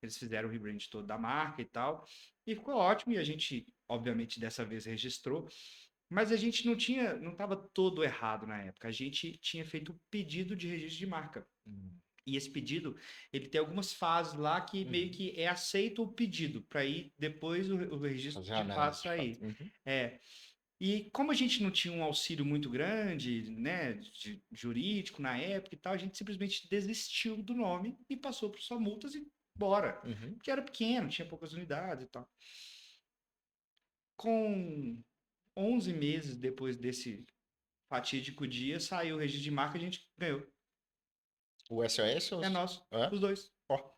Eles fizeram o rebrand todo da marca e tal. E ficou ótimo. E a gente, obviamente, dessa vez registrou. Mas a gente não estava todo errado na época. A gente tinha feito o pedido de registro de marca. Uhum. E esse pedido, ele tem algumas fases lá que meio que é aceito o pedido, para aí depois o registro Fazer a de fato análise de fato. sair. Uhum. É. E como a gente não tinha um auxílio muito grande, né, jurídico na época e tal, a gente simplesmente desistiu do nome e passou por só multas e bora. Uhum. Porque era pequeno, tinha poucas unidades e tal. Com 11 meses depois desse fatídico dia, saiu o registro de marca e a gente ganhou. O SOS ou... É nosso, É? os dois. Ó,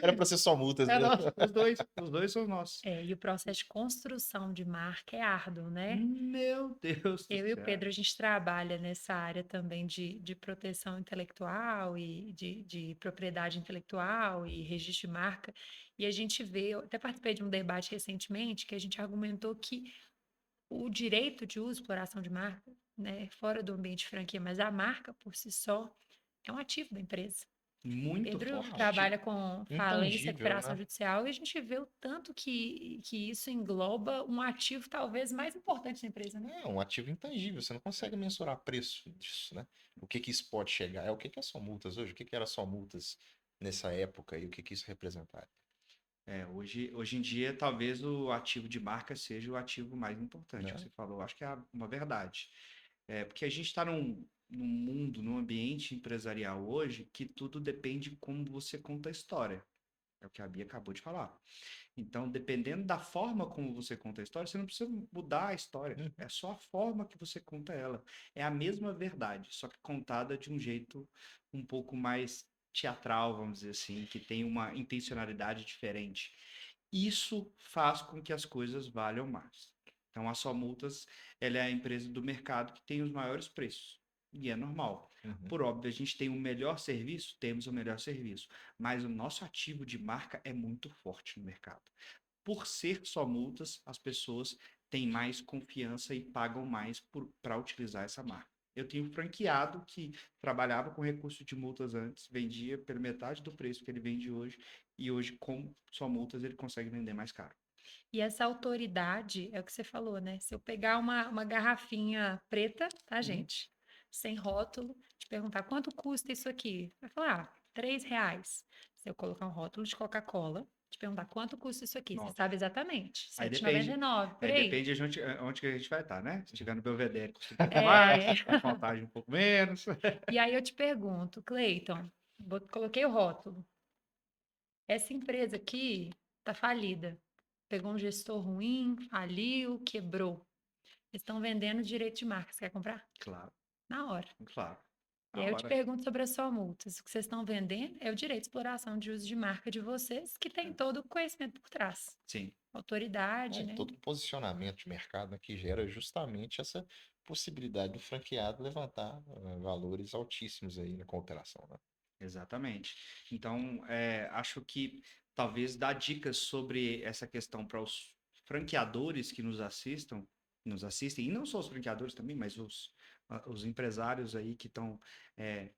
era pra ser só multas É mesmo. nosso, os dois. Os dois são nossos. E o processo de construção de marca é árduo, né? Meu Deus do Eu e o céu. Pedro, a gente trabalha nessa área também de proteção intelectual e de propriedade intelectual e registro de marca. E a gente vê, eu até participei de um debate recentemente que a gente argumentou que o direito de uso e exploração de marca, né, fora do ambiente de franquia, mas a marca por si só é um ativo da empresa. Muito Pedro forte. trabalha com falência e Intangível, recuperação né? judicial e a gente vê o tanto que isso engloba um ativo talvez mais importante da empresa, né? É um ativo intangível, você não consegue mensurar preço disso, né? O que que isso pode chegar? É o que que é só multas hoje? O que que era só multas nessa época e o que que isso representava? Hoje em dia, talvez o ativo de marca seja o ativo mais importante que Né? você falou. Acho que é uma verdade. Porque a gente está num mundo, num ambiente empresarial hoje que tudo depende de como você conta a história. É o que a Bia acabou de falar. Então, dependendo da forma como você conta a história, você não precisa mudar a história. Uhum. É só a forma que você conta ela. É a mesma verdade, só que contada de um jeito um pouco mais teatral, vamos dizer assim, que tem uma intencionalidade diferente. Isso faz com que as coisas valham mais. Então, a Só Multas, ela é a empresa do mercado que tem os maiores preços. E é normal. Uhum. Por óbvio, a gente tem o melhor serviço, temos o melhor serviço, mas o nosso ativo de marca é muito forte no mercado. Por ser só multas, as pessoas têm mais confiança e pagam mais para utilizar essa marca. Eu tenho um franqueado que trabalhava com recurso de multas antes, vendia pela metade do preço que ele vende hoje, e hoje, com só multas, ele consegue vender mais caro. E essa autoridade é o que você falou, né? Se eu pegar uma garrafinha preta, tá, Uhum. gente? Sem rótulo, te perguntar quanto custa isso aqui? Vai falar, R$ 3. Se eu colocar um rótulo de Coca-Cola, te perguntar quanto custa isso aqui? Você Nossa. sabe exatamente. Aí depende, 7,99, por aí aí. depende onde que a gente vai estar, né? Se estiver no Belvedere, custa um pouco É. mais, na Contagem um pouco menos. E aí eu te pergunto, Cleiton, coloquei o rótulo. Essa empresa aqui tá falida. Pegou um gestor ruim, faliu, quebrou. Eles estão vendendo direito de marca. Você quer comprar? Claro, Na hora. claro. E Na aí eu te hora. pergunto sobre a sua multa. Se o que vocês estão vendendo é o direito de exploração de uso de marca de vocês, que tem todo o conhecimento por trás. Sim, Autoridade, né? Todo um posicionamento de mercado, né, que gera justamente essa possibilidade do franqueado levantar valores altíssimos aí na cooperação, né? exatamente. Então, acho que talvez dar dicas sobre essa questão para os franqueadores que nos assistem, e não só os franqueadores também, mas os empresários aí que estão.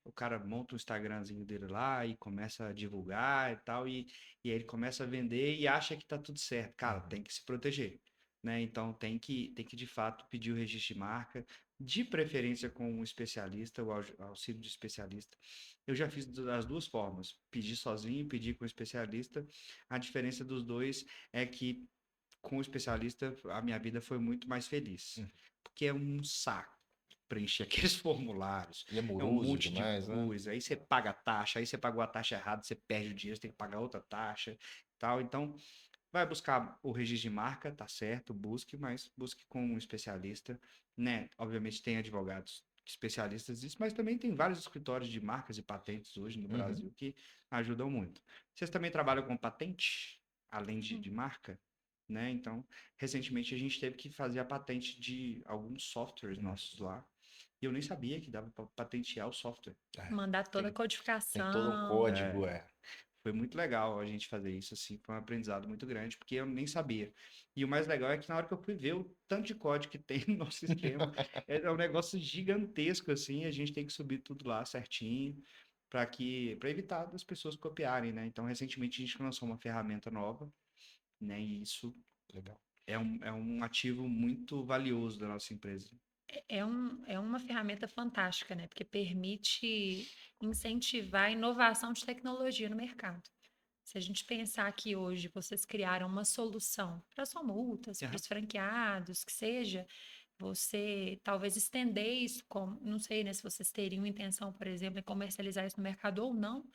O cara monta um Instagramzinho dele lá e começa a divulgar e tal, e aí ele começa a vender e acha que tá tudo certo. Cara, Uhum. tem que se proteger. Né? Então tem que de fato pedir o registro de marca, de preferência com um especialista, o auxílio de especialista. Eu já fiz das duas formas, pedir sozinho, pedir com o especialista. A diferença dos dois é que com o especialista a minha vida foi muito mais feliz, Uhum. porque é um saco preencher aqueles formulários, E é é um moroso monte de demais, né? coisa, aí você paga a taxa, aí você pagou a taxa errada, você perde o dinheiro, você tem que pagar outra taxa, tal. Então, vai buscar o registro de marca, tá certo, busque, mas busque com um especialista, né? Obviamente tem advogados especialistas nisso, mas também tem vários escritórios de marcas e patentes hoje no Uhum. Brasil que ajudam muito. Vocês também trabalham com patente, além de marca, né? Então, recentemente a gente teve que fazer a patente de alguns softwares Uhum. nossos lá, e eu nem sabia que dava para patentear o software. É, Mandar toda a Tem, tem todo um codificação. código, é. foi muito legal a gente fazer isso, assim, foi um aprendizado muito grande, porque eu nem sabia. E o mais legal é que na hora que eu fui ver o tanto de código que tem no nosso sistema, é um negócio gigantesco, assim, a gente tem que subir tudo lá certinho, para evitar das pessoas copiarem, né? Então, recentemente a gente lançou uma ferramenta nova, né? E isso Legal. é um ativo muito valioso da nossa empresa. É uma ferramenta fantástica, né? Porque permite incentivar a inovação de tecnologia no mercado. Se a gente pensar que hoje vocês criaram uma solução para só multas, para Aham. os franqueados, que seja, você talvez estender isso, como, não sei, né, se vocês teriam intenção, por exemplo, em comercializar isso no mercado ou não,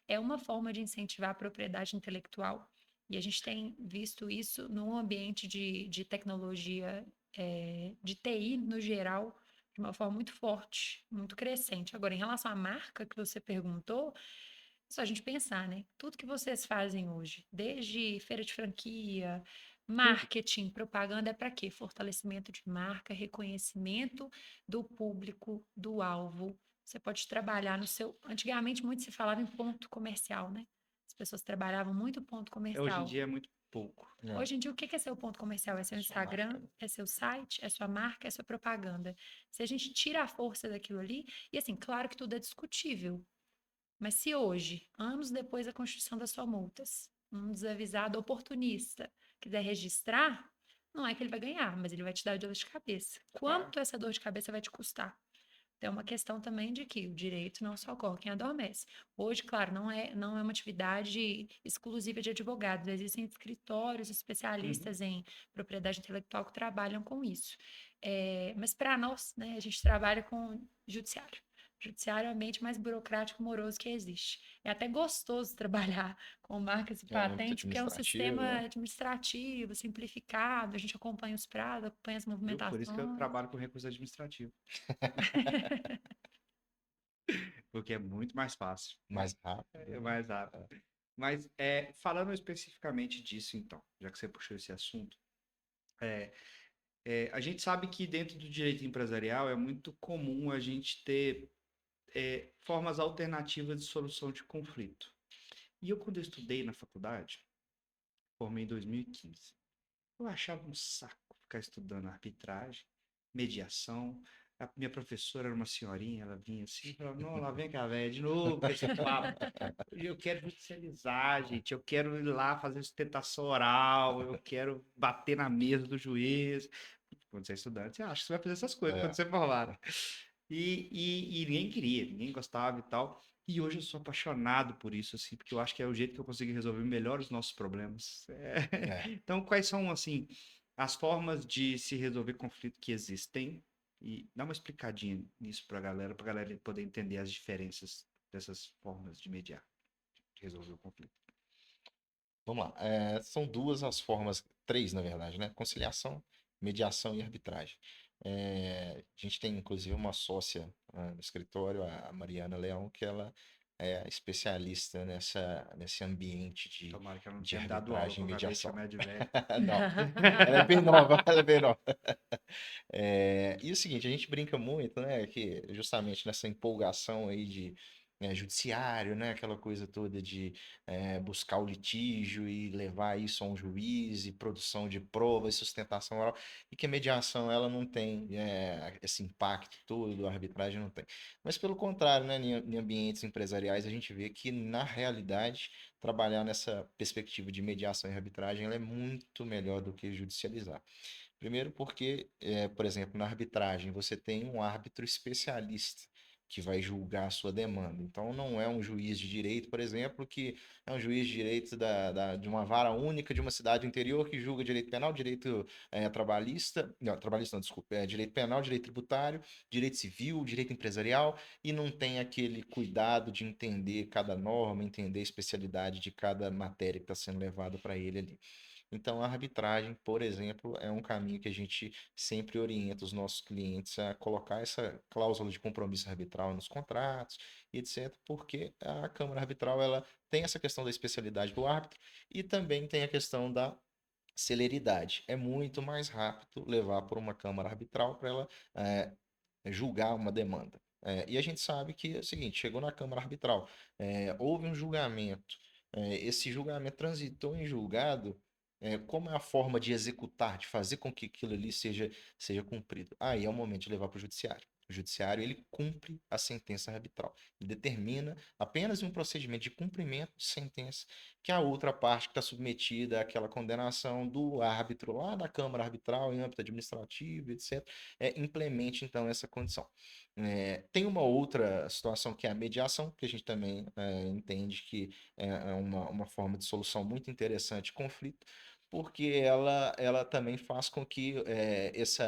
é uma forma de incentivar a propriedade intelectual. E a gente tem visto isso no ambiente de tecnologia, de TI no geral, de uma forma muito forte, muito crescente. Agora, em relação à marca que você perguntou, é só a gente pensar, né? Tudo que vocês fazem hoje, desde feira de franquia, Tudo. marketing, propaganda, é para quê? Fortalecimento de marca, reconhecimento do público, do alvo. Você pode trabalhar no seu. Antigamente, muito se falava em ponto comercial, né? As pessoas trabalhavam muito ponto Hoje em comercial. dia é muito pouco. É, Hoje em dia, o que que é seu ponto comercial? É seu sua marca, Instagram? né? É seu site? É sua marca? É sua propaganda? Se a gente tira a força daquilo ali, e assim, claro que tudo é discutível, mas se hoje, anos depois da constituição das suas multas, um desavisado oportunista quiser registrar, não é que ele vai ganhar, mas ele vai te dar dor de cabeça. Claro. Quanto essa dor de cabeça vai te custar? Então, é uma questão também de que o direito não socorre quem adormece. Hoje, claro, não é uma atividade exclusiva de advogados, existem escritórios Uhum. especialistas em propriedade intelectual que trabalham com isso. Mas para nós, né, a gente trabalha com judiciário. Judiciário é o ambiente mais burocrático e moroso que existe. É até gostoso trabalhar com marcas e É âmbito patentes, porque é um administrativo, sistema né? administrativo, simplificado, a gente acompanha os prazos, acompanha as Viu? Por isso que eu movimentações. trabalho com recurso administrativo, porque é muito mais fácil. Mais rápido, É né? mais rápido. Mas falando especificamente disso, então, já que você puxou esse assunto, é, a gente sabe que dentro do direito empresarial é muito comum a gente ter formas alternativas de solução de conflito. E eu, quando eu estudei na faculdade, formei em 2015, eu achava um saco ficar estudando arbitragem, mediação, A minha professora era uma senhorinha, ela vinha assim e falava, não, lá vem cá, velho, de novo com esse papo. Eu quero judicializar, gente, eu quero ir lá fazer sustentação oral, eu quero bater na mesa do juiz. Quando você é estudante, você acha que você vai fazer essas coisas quando É, você for lá, né? E ninguém queria, ninguém gostava e tal. E hoje eu sou apaixonado por isso, assim, porque eu acho que é o jeito que eu consigo resolver melhor os nossos problemas. é. Então, quais são, assim, as formas de se resolver conflito que existem? E dá uma explicadinha nisso pra galera poder entender as diferenças dessas formas de mediar, de resolver o conflito. Vamos lá. São duas as formas, três na verdade, né? Conciliação, mediação e arbitragem. A gente tem inclusive uma sócia no escritório, a Mariana Leão, que ela é especialista nesse ambiente Tomara que ela não de tenha dado aula, que arbitragem e eu acabei de mediação. chamar de velho. Não, ela é bem nova, ela é bem nova. E o seguinte, a gente brinca muito, né, que justamente nessa empolgação aí de judiciário, né, aquela coisa toda de buscar o litígio e levar isso a um juiz e produção de provas, sustentação oral, e que a mediação ela não tem esse impacto todo, a arbitragem não tem. Mas pelo contrário, né, em ambientes empresariais a gente vê que na realidade trabalhar nessa perspectiva de mediação e arbitragem ela é muito melhor do que judicializar. Primeiro porque, por exemplo, na arbitragem você tem um árbitro especialista que vai julgar a sua demanda. Então não é um juiz de direito, por exemplo, que é um juiz de direito de uma vara única de uma cidade interior que julga direito penal, direito trabalhista não, desculpa, direito penal, direito tributário, direito civil, direito empresarial, e não tem aquele cuidado de entender cada norma, entender a especialidade de cada matéria que está sendo levada para ele ali. Então, a arbitragem, por exemplo, é um caminho que a gente sempre orienta os nossos clientes a colocar essa cláusula de compromisso arbitral nos contratos, e etc., porque a Câmara Arbitral ela tem essa questão da especialidade do árbitro e também tem a questão da celeridade. É muito mais rápido levar por uma Câmara Arbitral para ela julgar uma demanda. E a gente sabe que é o seguinte, chegou na Câmara Arbitral, houve um julgamento, esse julgamento transitou em julgado, como é a forma de executar, de fazer com que aquilo ali seja cumprido? Aí é o momento de levar para o judiciário. O judiciário, ele cumpre a sentença arbitral. Ele determina apenas em um procedimento de cumprimento de sentença que a outra parte que está submetida àquela condenação do árbitro lá da Câmara Arbitral, em âmbito administrativo, etc., implemente então essa condição. Tem uma outra situação que é a mediação, que a gente também entende que é uma forma de solução muito interessante de conflito, porque ela também faz com que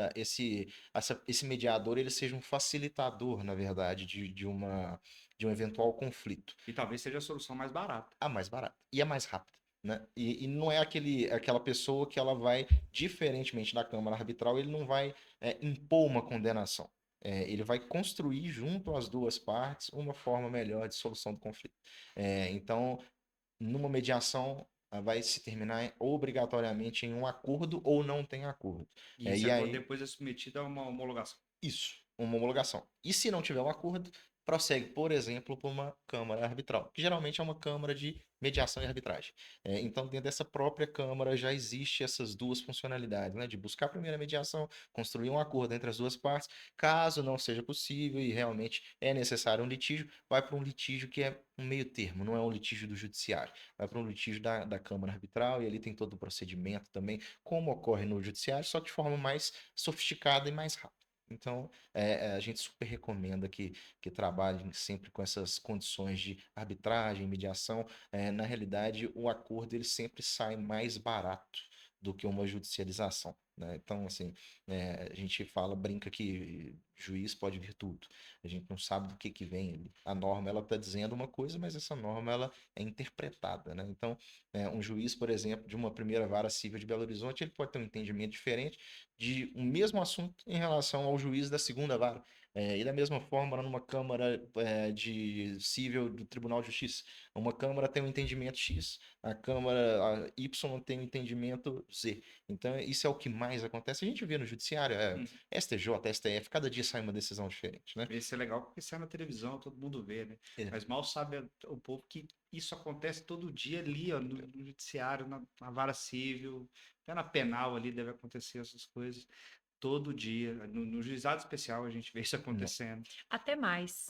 esse mediador ele seja um facilitador, na verdade, de um eventual conflito. E talvez seja a solução mais barata. A mais barata e a mais rápida. Né? E não é aquela pessoa que ela vai, diferentemente da Câmara Arbitral, ele não vai impor uma condenação. Ele vai construir junto às duas partes uma forma melhor de solução do conflito. Então, numa mediação, vai se terminar obrigatoriamente em um acordo ou não tem acordo. E esse E acordo aí, depois é submetido a uma homologação. isso, uma homologação. E se não tiver um acordo, prossegue, por exemplo, para uma câmara arbitral, que geralmente é uma câmara de mediação e arbitragem. Então, dentro dessa própria câmara já existe essas duas funcionalidades, né? De buscar a primeira mediação, construir um acordo entre as duas partes. Caso não seja possível e realmente é necessário um litígio, vai para um litígio que é um meio termo, não é um litígio do judiciário, vai para um litígio da câmara arbitral e ali tem todo o procedimento também, como ocorre no judiciário, só de forma mais sofisticada e mais rápida. Então, a gente super recomenda que trabalhem sempre com essas condições de arbitragem, mediação. Na realidade, o acordo ele sempre sai mais barato do que uma judicialização. Né? Então, assim, a gente brinca que juiz pode vir tudo. A gente não sabe do que vem ali. A norma ela está dizendo uma coisa, mas essa norma ela é interpretada. Né? Então, um juiz, por exemplo, de uma primeira vara civil de Belo Horizonte, ele pode ter um entendimento diferente de um mesmo assunto em relação ao juiz da segunda vara. E da mesma forma, numa Câmara de Cível do Tribunal de Justiça, uma Câmara tem um entendimento X, a Câmara Y tem um entendimento Z. Então, isso é o que mais acontece. A gente vê no Judiciário, Uhum. STJ, STF, cada dia sai uma decisão diferente, né? Esse é legal porque sai na televisão, todo mundo vê, né? É. Mas mal sabe o povo que isso acontece todo dia ali, ó, no judiciário, na vara civil, até na penal ali deve acontecer essas coisas. todo dia. No juizado especial a gente vê isso Não. acontecendo. Até mais.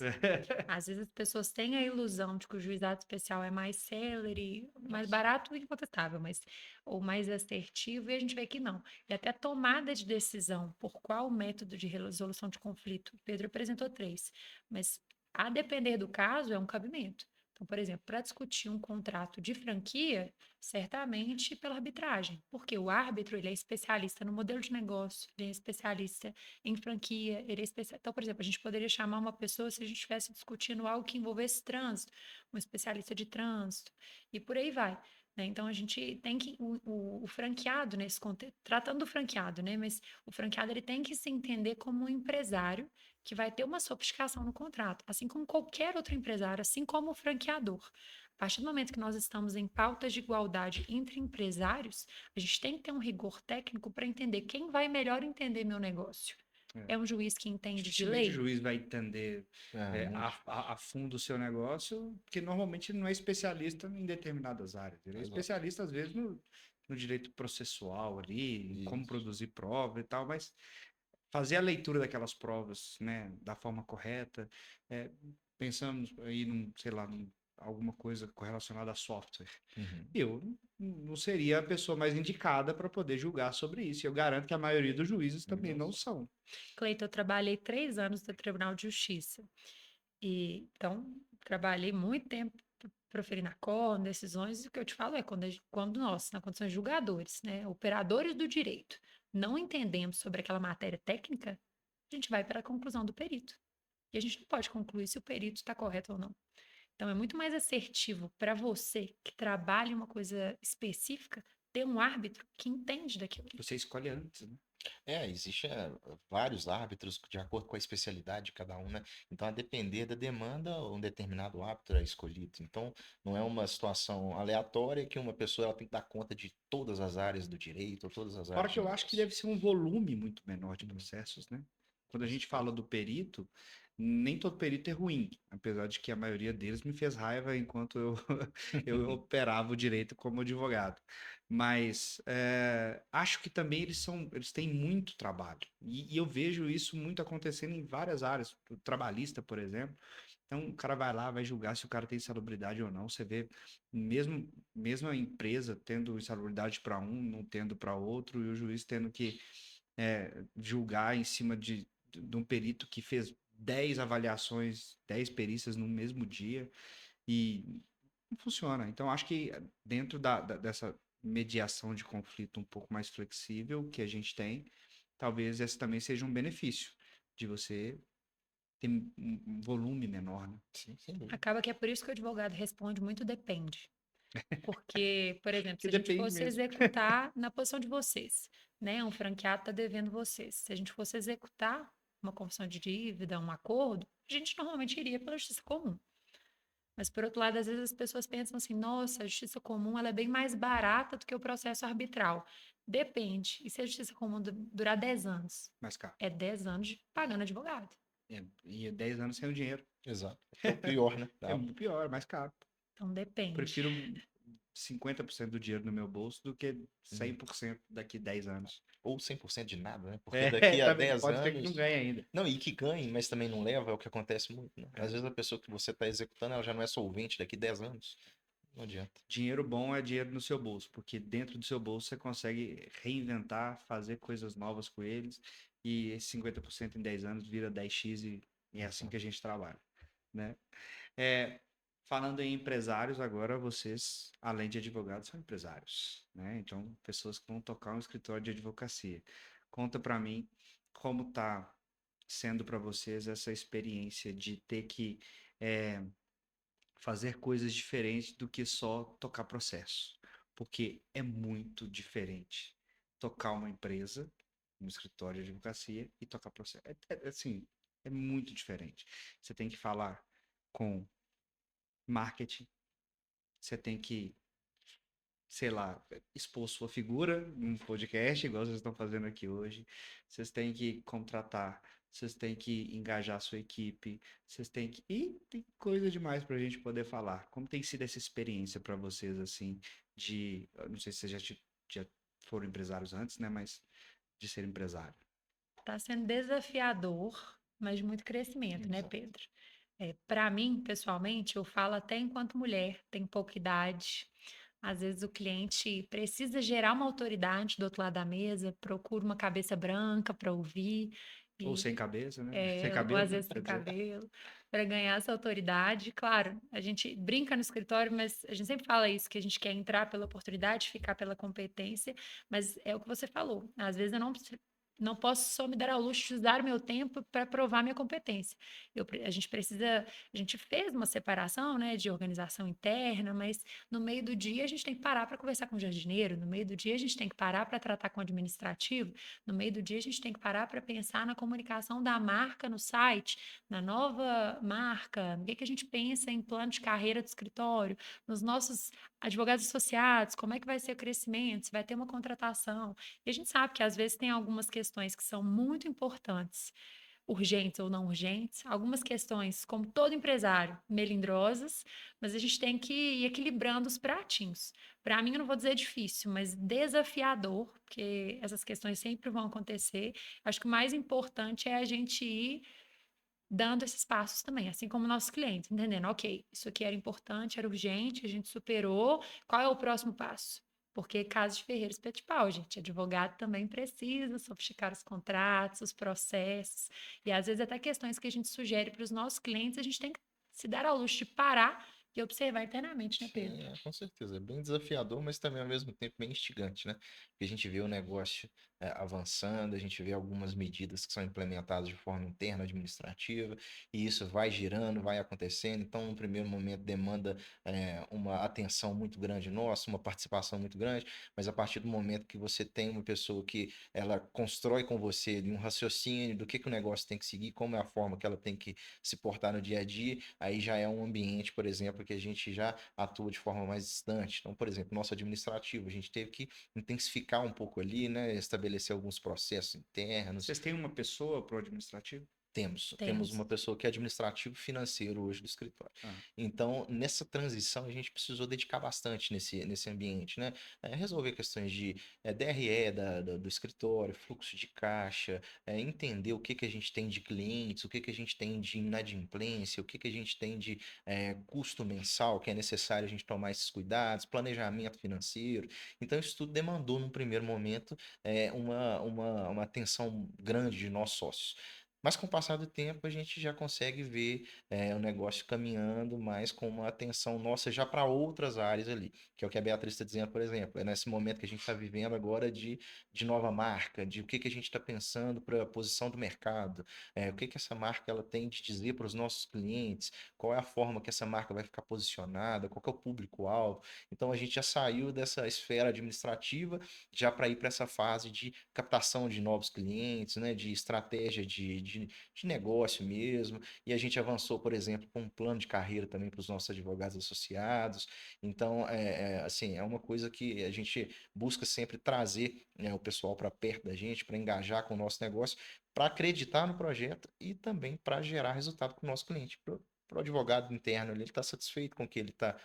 Às vezes as pessoas têm a ilusão de que o juizado especial é mais célere, mais barato e incontestável, mas ou mais assertivo, e a gente vê que não. E até a tomada de decisão por qual método de resolução de conflito. O Pedro apresentou 3, mas a depender do caso é um cabimento. Então, por exemplo, para discutir um contrato de franquia, certamente pela arbitragem, porque o árbitro ele é especialista no modelo de negócio, ele é especialista em franquia, ele é especial. Então, por exemplo, a gente poderia chamar uma pessoa se a gente estivesse discutindo algo que envolvesse trânsito, um especialista de trânsito, e por aí vai. Né? Então, a gente tem que. O franqueado, nesse contexto, tratando do franqueado, né? Mas o franqueado ele tem que se entender como um empresário que vai ter uma sofisticação no contrato, assim como qualquer outro empresário, assim como o franqueador. A partir do momento que nós estamos em pautas de igualdade entre empresários, a gente tem que ter um rigor técnico para entender quem vai melhor entender meu negócio. É. É um juiz que entende de Dificilmente o lei? juiz vai entender Muito. a fundo o seu negócio, porque normalmente ele não é especialista em determinadas áreas. Ele é Exato. especialista, às vezes, no direito processual ali, em como Isso. produzir prova e tal, mas fazer a leitura daquelas provas, né, da forma correta, é, pensamos aí sei lá, alguma coisa correlacionada a software. Uhum. Eu não seria a pessoa mais indicada para poder julgar sobre isso. E eu garanto que a maioria dos juízes também não são. Cleiton, eu trabalhei 3 anos no Tribunal de Justiça. E, então, trabalhei muito tempo proferindo acordos, decisões, e o que eu te falo é quando nós, na condição de julgadores, né, operadores do direito, não entendemos sobre aquela matéria técnica, a gente vai para a conclusão do perito. E a gente não pode concluir se o perito está correto ou não. Então, é muito mais assertivo para você que trabalha em uma coisa específica ter um árbitro que entende daquilo. Você escolhe antes, né? Existe vários árbitros de acordo com a especialidade de cada um, né? Então, a depender da demanda, um determinado árbitro é escolhido. Então, não é uma situação aleatória que uma pessoa ela tem que dar conta de todas as áreas do direito, ou todas as Fora áreas que do eu acho que negócio. deve ser um volume muito menor de processos, né? Quando a gente fala do perito, nem todo perito é ruim, apesar de que a maioria deles me fez raiva enquanto eu operava o direito como advogado. Mas acho que também eles têm muito trabalho. E eu vejo isso muito acontecendo em várias áreas, trabalhista, por exemplo. Então, o cara vai lá, vai julgar se o cara tem insalubridade ou não. Você vê, mesmo a empresa tendo insalubridade para um, não tendo para outro, e o juiz tendo que julgar em cima de um perito que fez 10 avaliações, 10 perícias no mesmo dia, e não funciona. Então, acho que dentro dessa mediação de conflito um pouco mais flexível que a gente tem, talvez esse também seja um benefício de você ter um volume menor, né? Sim, sem dúvida. Acaba que é por isso que o advogado responde muito depende. Porque, por exemplo, Que se a gente depende fosse mesmo. executar na posição de vocês, né? Um franqueado está devendo vocês. Se a gente fosse executar uma confissão de dívida, um acordo, a gente normalmente iria pela justiça comum. Mas, por outro lado, às vezes as pessoas pensam assim, nossa, a justiça comum ela é bem mais barata do que o processo arbitral. Depende. E se a justiça comum durar 10 anos? Mais caro. É 10 anos pagando advogado. E 10 anos sem o dinheiro. Exato. É o pior, né? É muito pior, é mais caro. Então, depende. Prefiro 50% do dinheiro no meu bolso do que 100% daqui 10 anos. Ou 100% de nada, né? Porque daqui a Também 10 pode ser que não anos. ganhe ainda. Não, e que ganhe, mas também não leva, é o que acontece muito, né? Às vezes a pessoa que você está executando, ela já não é solvente daqui 10 anos. Não adianta. Dinheiro bom é dinheiro no seu bolso, porque dentro do seu bolso você consegue reinventar, fazer coisas novas com eles, e esse 50% em 10 anos vira 10x e é assim que a gente trabalha, né? Falando em empresários, agora vocês, além de advogados, são empresários, né? Então, pessoas que vão tocar um escritório de advocacia. Conta para mim como tá sendo para vocês essa experiência de ter que fazer coisas diferentes do que só tocar processo, porque é muito diferente tocar uma empresa, um escritório de advocacia e tocar processo. Assim, é muito diferente. Você tem que falar com marketing, você tem que, sei lá, expor sua figura num podcast, igual vocês estão fazendo aqui hoje. Vocês têm que contratar, vocês têm que engajar sua equipe, vocês têm que. E tem coisa demais para a gente poder falar. Como tem sido essa experiência para vocês, assim, eu não sei se vocês já foram empresários antes, né? Mas de ser empresário. Está sendo desafiador, mas de muito crescimento, né, Exato. Pedro? Para mim, pessoalmente, eu falo até enquanto mulher, tem pouca idade. Às vezes o cliente precisa gerar uma autoridade do outro lado da mesa, procura uma cabeça branca para ouvir, Ou e, sem cabeça, né? Sem ou às cabelo, vezes quer sem dizer. cabelo, para ganhar essa autoridade. Claro, a gente brinca no escritório, mas a gente sempre fala isso, que a gente quer entrar pela oportunidade, ficar pela competência, mas é o que você falou. Às vezes eu não posso só me dar ao luxo de usar o meu tempo para provar minha competência. A gente fez uma separação, né, de organização interna, mas no meio do dia a gente tem que parar para conversar com o jardineiro, no meio do dia a gente tem que parar para tratar com o administrativo, no meio do dia a gente tem que parar para pensar na comunicação da marca no site, na nova marca, no que a gente pensa em plano de carreira do escritório, nos nossos advogados associados, como é que vai ser o crescimento, se vai ter uma contratação. E a gente sabe que às vezes tem algumas questões que são muito importantes, urgentes ou não urgentes, algumas questões, como todo empresário, melindrosas, mas a gente tem que ir equilibrando os pratinhos. Para mim, eu não vou dizer difícil, mas desafiador, porque essas questões sempre vão acontecer. Acho que o mais importante é a gente ir dando esses passos também, assim como nossos clientes, entendendo, ok, isso aqui era importante, era urgente, a gente superou, qual é o próximo passo? Porque caso de ferreiro, espeto de pau, gente, advogado também precisa sofisticar os contratos, os processos, e às vezes até questões que a gente sugere para os nossos clientes, a gente tem que se dar ao luxo de parar e observar internamente, né, Pedro? Sim, com certeza. É bem desafiador, mas também ao mesmo tempo bem instigante, né? Porque a gente vê o negócio avançando, a gente vê algumas medidas que são implementadas de forma interna, administrativa, e isso vai girando, vai acontecendo. Então, no primeiro momento, demanda uma atenção muito grande nossa, uma participação muito grande, mas a partir do momento que você tem uma pessoa que ela constrói com você um raciocínio do que o negócio tem que seguir, como é a forma que ela tem que se portar no dia a dia, aí já é um ambiente, por exemplo, que a gente já atua de forma mais distante. Então, por exemplo, nosso administrativo, a gente teve que intensificar um pouco ali, né? Estabelecer alguns processos internos. Vocês têm uma pessoa para o administrativo? Temos Temos. uma pessoa que é administrativo financeiro hoje do escritório. Ah, Então, nessa transição, a gente precisou dedicar bastante nesse ambiente, né? Resolver questões de DRE do escritório, fluxo de caixa, entender o que que a gente tem de clientes, o que que a gente tem de inadimplência, o que que a gente tem de custo mensal, que é necessário a gente tomar esses cuidados, planejamento financeiro. Então, isso tudo demandou, num primeiro momento, uma atenção grande de nós sócios. Mas com o passar do tempo, a gente já consegue ver o negócio caminhando mais com uma atenção nossa já para outras áreas ali, que é o que a Beatriz está dizendo, por exemplo. É nesse momento que a gente está vivendo agora de nova marca, de o que que a gente está pensando para a posição do mercado, o que que essa marca ela tem de dizer para os nossos clientes, qual é a forma que essa marca vai ficar posicionada, qual que é o público-alvo. Então a gente já saiu dessa esfera administrativa já para ir para essa fase de captação de novos clientes, né, de estratégia de negócio mesmo. E a gente avançou, por exemplo, com um plano de carreira também para os nossos advogados associados. Então, assim, é uma coisa que a gente busca sempre trazer, né, o pessoal para perto da gente, para engajar com o nosso negócio, para acreditar no projeto e também para gerar resultado para o nosso cliente. Para o advogado interno, ele está satisfeito com o que ele está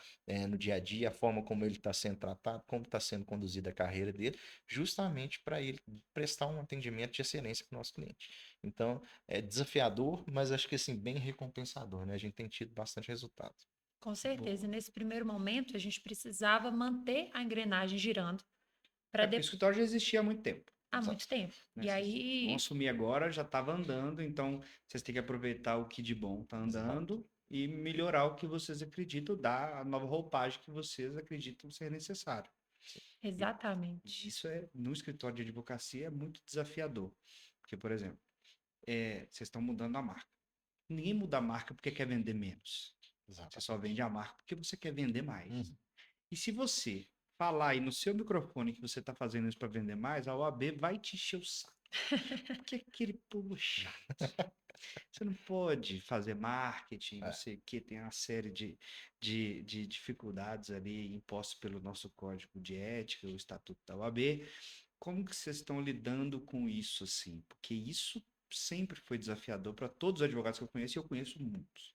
no dia a dia, a forma como ele está sendo tratado, como está sendo conduzida a carreira dele, justamente para ele prestar um atendimento de excelência para o nosso cliente. Então, é desafiador, mas acho que assim, bem recompensador, né? A gente tem tido bastante resultado. Com certeza. E boa. nesse primeiro momento, a gente precisava manter a engrenagem girando para Porque o escritório já existia há muito tempo, há Exato. muito tempo. né? E Vocês vão aí, assumir agora, já estava andando, então vocês têm que aproveitar o que de bom está Exato. andando e melhorar o que vocês acreditam, dar a nova roupagem que vocês acreditam ser necessário. E exatamente. isso no escritório de advocacia é muito desafiador. Porque, por exemplo, vocês estão mudando a marca. Ninguém muda a marca porque quer vender menos. Você só Exatamente. vende a marca porque você quer vender mais. Uhum. E se você falar aí no seu microfone que você está fazendo isso para vender mais, a OAB vai te encher o saco. Porque é aquele povo chato. Você não pode fazer marketing, não É, sei o que, tem uma série de dificuldades ali impostas pelo nosso código de ética, o Estatuto da OAB. Como que vocês estão lidando com isso, assim? Porque isso sempre foi desafiador para todos os advogados que eu conheço, e eu conheço muitos.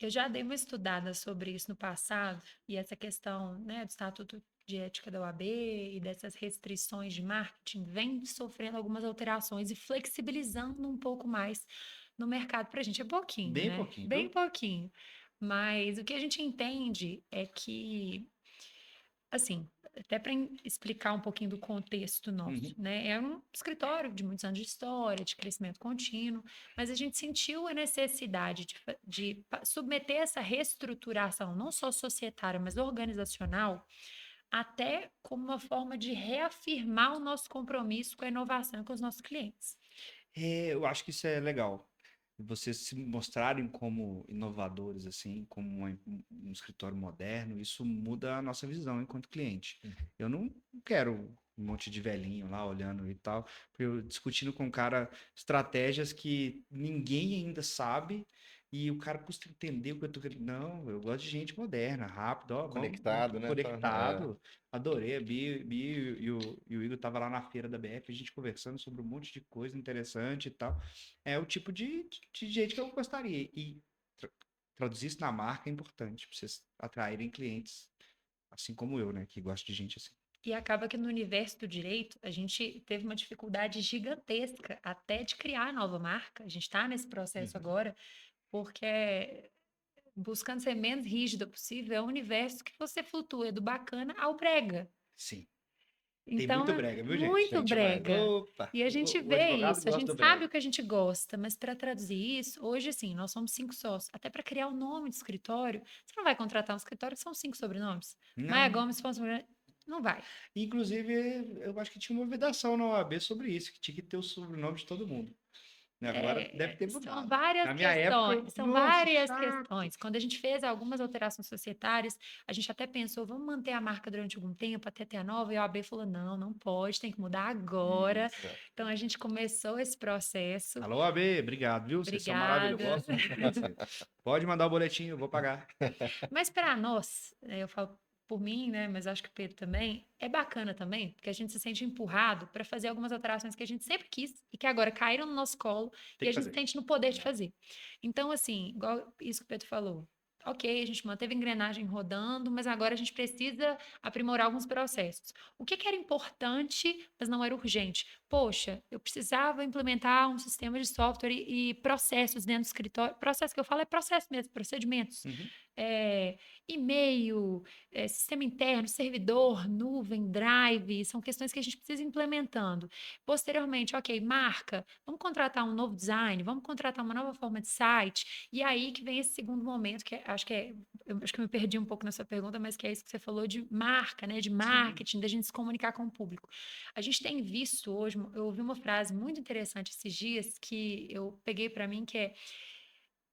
Eu já dei uma estudada sobre isso no passado, e essa questão, né, do Estatuto de ética da OAB e dessas restrições de marketing vem sofrendo algumas alterações e flexibilizando um pouco mais no mercado para a gente. É pouquinho, Bem né? pouquinho, Bem viu? pouquinho. Mas o que a gente entende é que, assim, até para explicar um pouquinho do contexto nosso, Uhum. né? É um escritório de muitos anos de história, de crescimento contínuo, mas a gente sentiu a necessidade de submeter essa reestruturação, não só societária, mas organizacional, até como uma forma de reafirmar o nosso compromisso com a inovação e com os nossos clientes. Eu acho que isso é legal. Vocês se mostrarem como inovadores, assim, como um escritório moderno, isso muda a nossa visão enquanto cliente. Eu não quero um monte de velhinho lá olhando e tal, eu discutindo com o cara estratégias que ninguém ainda sabe e o cara custa entender o que eu tô querendo. Não, eu gosto de gente moderna, rápido, ó, Conectado, né? conectado. Adorei, a Bi e o Igor tava lá na feira da BF, a gente conversando sobre um monte de coisa interessante e tal. É o tipo de gente que eu gostaria. E traduzir isso na marca é importante, para vocês atraírem clientes, assim como eu, né? Que gosto de gente assim. E acaba que no universo do direito, a gente teve uma dificuldade gigantesca até de criar a nova marca. A gente está nesse processo Uhum. agora, porque buscando ser menos rígida possível, é um universo que você flutua do bacana ao brega. Sim. Tem Então, muito é brega, viu, gente? muito Tem demais. brega. Opa! E a gente O vê advogado isso, a gosta gente do sabe brega. o que a gente gosta, mas para traduzir isso, hoje, assim, nós somos 5 sócios. Até para criar o nome de escritório, você não vai contratar um escritório que são 5 sobrenomes. Maia Não. Gomes, Fonseca, não vai. Inclusive, eu acho que tinha uma vedação na OAB sobre isso, que tinha que ter o sobrenome de todo mundo. Né? Agora deve ter São mudado. várias Na minha época, questões, são nossa, várias chato. questões. Quando a gente fez algumas alterações societárias, a gente até pensou, vamos manter a marca durante algum tempo até ter a nova, e a OAB falou, não, não pode, tem que mudar agora. Isso. Então a gente começou esse processo. Alô, AB, obrigado, viu? Vocês são maravilhosos. Obrigada. Gosto muito de vocês. Pode mandar o boletim, eu vou pagar. Mas para nós, eu falo por mim, né, mas acho que o Pedro também, é bacana também, porque a gente se sente empurrado para fazer algumas alterações que a gente sempre quis e que agora caíram no nosso colo Tem e a que gente se fazer. sente no poder de fazer. Então, assim, igual isso que o Pedro falou. Ok, a gente manteve a engrenagem rodando, mas agora a gente precisa aprimorar alguns processos. O que era importante, mas não era urgente? Poxa, eu precisava implementar um sistema de software e processos dentro do escritório. Processo que eu falo é processo mesmo, procedimentos. Uhum. É, e-mail, sistema interno, servidor, nuvem, drive, são questões que a gente precisa ir implementando. Posteriormente, ok, marca, vamos contratar um novo design, vamos contratar uma nova forma de site, e aí que vem esse segundo momento, eu acho que eu me perdi um pouco nessa pergunta, mas que é isso que você falou de marca, né, de Sim. marketing, da gente se comunicar com o público. A gente tem visto hoje, eu ouvi uma frase muito interessante esses dias, que eu peguei para mim, que é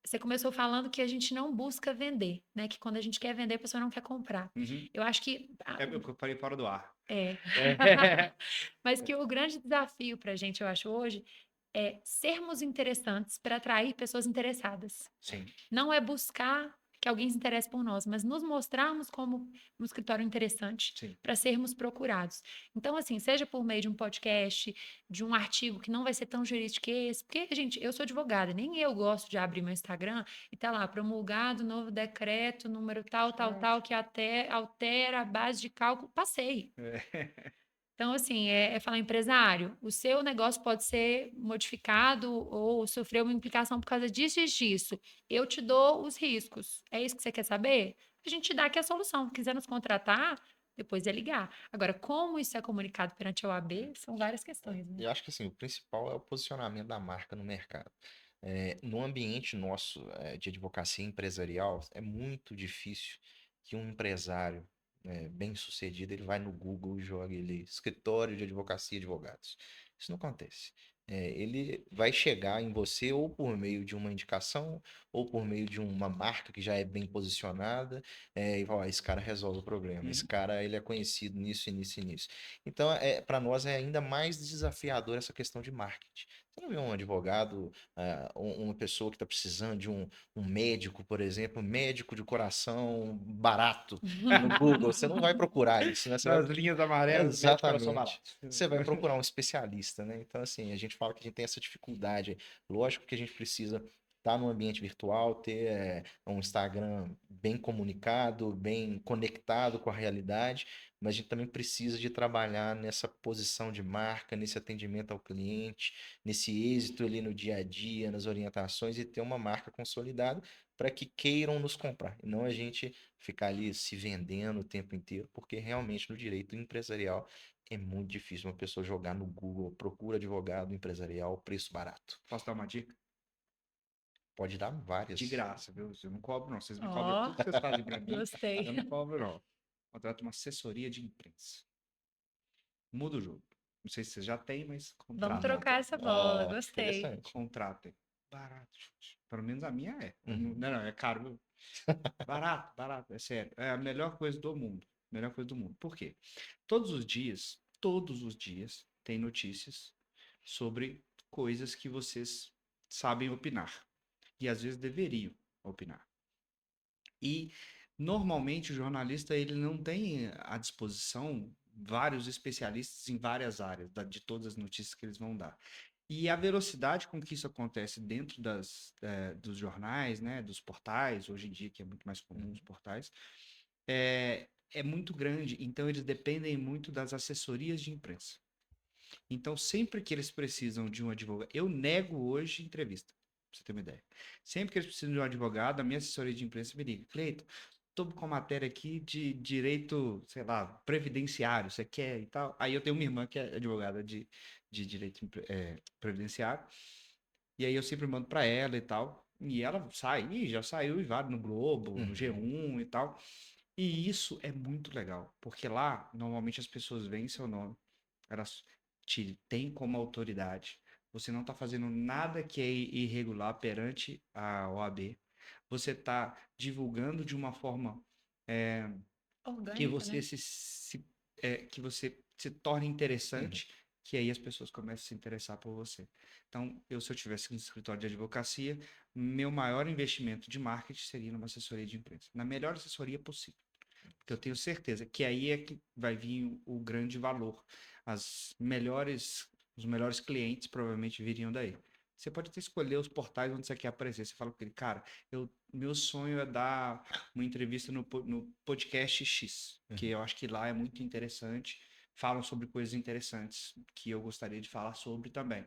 você começou falando que a gente não busca vender, né? Que quando a gente quer vender, a pessoa não quer comprar. Uhum. Eu acho que É o que eu falei fora do ar. é, É. mas que o grande desafio para a gente, eu acho, hoje, é sermos interessantes para atrair pessoas interessadas. Sim. Não é buscar que alguém se interesse por nós, mas nos mostrarmos como um escritório interessante Sim. para sermos procurados. Então, assim, seja por meio de um podcast, de um artigo que não vai ser tão jurídico que esse, porque, gente, eu sou advogada, nem eu gosto de abrir meu Instagram e tá lá, promulgado novo decreto, número tal, tal, tal, que até altera a base de cálculo. Passei. É. Então, assim, é falar, empresário, o seu negócio pode ser modificado ou sofrer uma implicação por causa disso e disso. Eu te dou os riscos. É isso que você quer saber? A gente te dá aqui a solução. Se quiser nos contratar, depois é ligar. Agora, como isso é comunicado perante a OAB, são várias questões, né? Eu acho que assim, o principal é o posicionamento da marca no mercado. No ambiente nosso, de advocacia empresarial, é muito difícil que um empresário, bem-sucedido, ele vai no Google e joga ele escritório de advocacia e advogados. Isso não acontece. Ele vai chegar em você ou por meio de uma indicação ou por meio de uma marca que já é bem posicionada, e vai, ó, esse cara resolve o problema, esse Uhum. cara ele é conhecido nisso e nisso e nisso. Então, para nós é ainda mais desafiador essa questão de marketing. Você não vê um advogado, uma pessoa que está precisando de um médico, por exemplo, um médico de coração barato no Google. Você não vai procurar isso, né? Você vai... Nas linhas amarelas, médico coração Exatamente. barato. Você vai procurar um especialista, né? Então, assim, a gente fala que a gente tem essa dificuldade. Lógico que a gente precisa estar no ambiente virtual, ter um Instagram bem comunicado, bem conectado com a realidade, mas a gente também precisa de trabalhar nessa posição de marca, nesse atendimento ao cliente, nesse êxito ali no dia a dia, nas orientações e ter uma marca consolidada para que queiram nos comprar, e não a gente ficar ali se vendendo o tempo inteiro, porque realmente no direito empresarial é muito difícil uma pessoa jogar no Google, procura advogado empresarial, preço barato. Posso dar uma dica? Pode dar várias. De graça, viu? Eu não cobro, não. Vocês me cobram Ó, tudo que vocês fazem pra mim. gostei. Eu não cobro, não. Contrato uma assessoria de imprensa. Muda o jogo. Não sei se vocês já têm, mas Vamos contratem. trocar essa bola, Ó, gostei. interessante. Contratem. Barato, gente. Pelo menos a minha é. Uhum. Não, é caro. Viu? Barato, barato. É sério. É a melhor coisa do mundo. Melhor coisa do mundo. Por quê? Todos os dias, tem notícias sobre coisas que vocês sabem opinar. E às vezes deveriam opinar. E normalmente o jornalista ele não tem à disposição vários especialistas em várias áreas de todas as notícias que eles vão dar. E a velocidade com que isso acontece dentro dos jornais, né, dos portais, hoje em dia que é muito mais comum os portais, é muito grande. Então eles dependem muito das assessorias de imprensa. Então sempre que eles precisam de um advogado, eu nego hoje entrevista. Pra você ter uma ideia. Sempre que eles precisam de um advogado, a minha assessoria de imprensa me liga. Cleiton, estou com a matéria aqui de direito, sei lá, previdenciário, você quer e tal? Aí eu tenho uma irmã que é advogada de direito previdenciário, e aí eu sempre mando para ela e tal. E ela sai, já saiu e vai no Globo, no G1 e tal. E isso é muito legal, porque lá, normalmente as pessoas veem seu nome, elas te têm como autoridade. Você não está fazendo nada que é irregular perante a OAB. Você está divulgando de uma forma que Orgânica, você né? que você se torne interessante, que aí as pessoas começam a se interessar por você. Então, se eu tivesse um escritório de advocacia, meu maior investimento de marketing seria numa assessoria de imprensa, na melhor assessoria possível. Porque eu tenho certeza que aí é que vai vir o grande valor. Os melhores clientes provavelmente viriam daí. Você pode até escolher os portais onde você quer aparecer. Você fala com ele, cara, meu sonho é dar uma entrevista no podcast X, que eu acho que lá é muito interessante. Falam sobre coisas interessantes que eu gostaria de falar sobre também.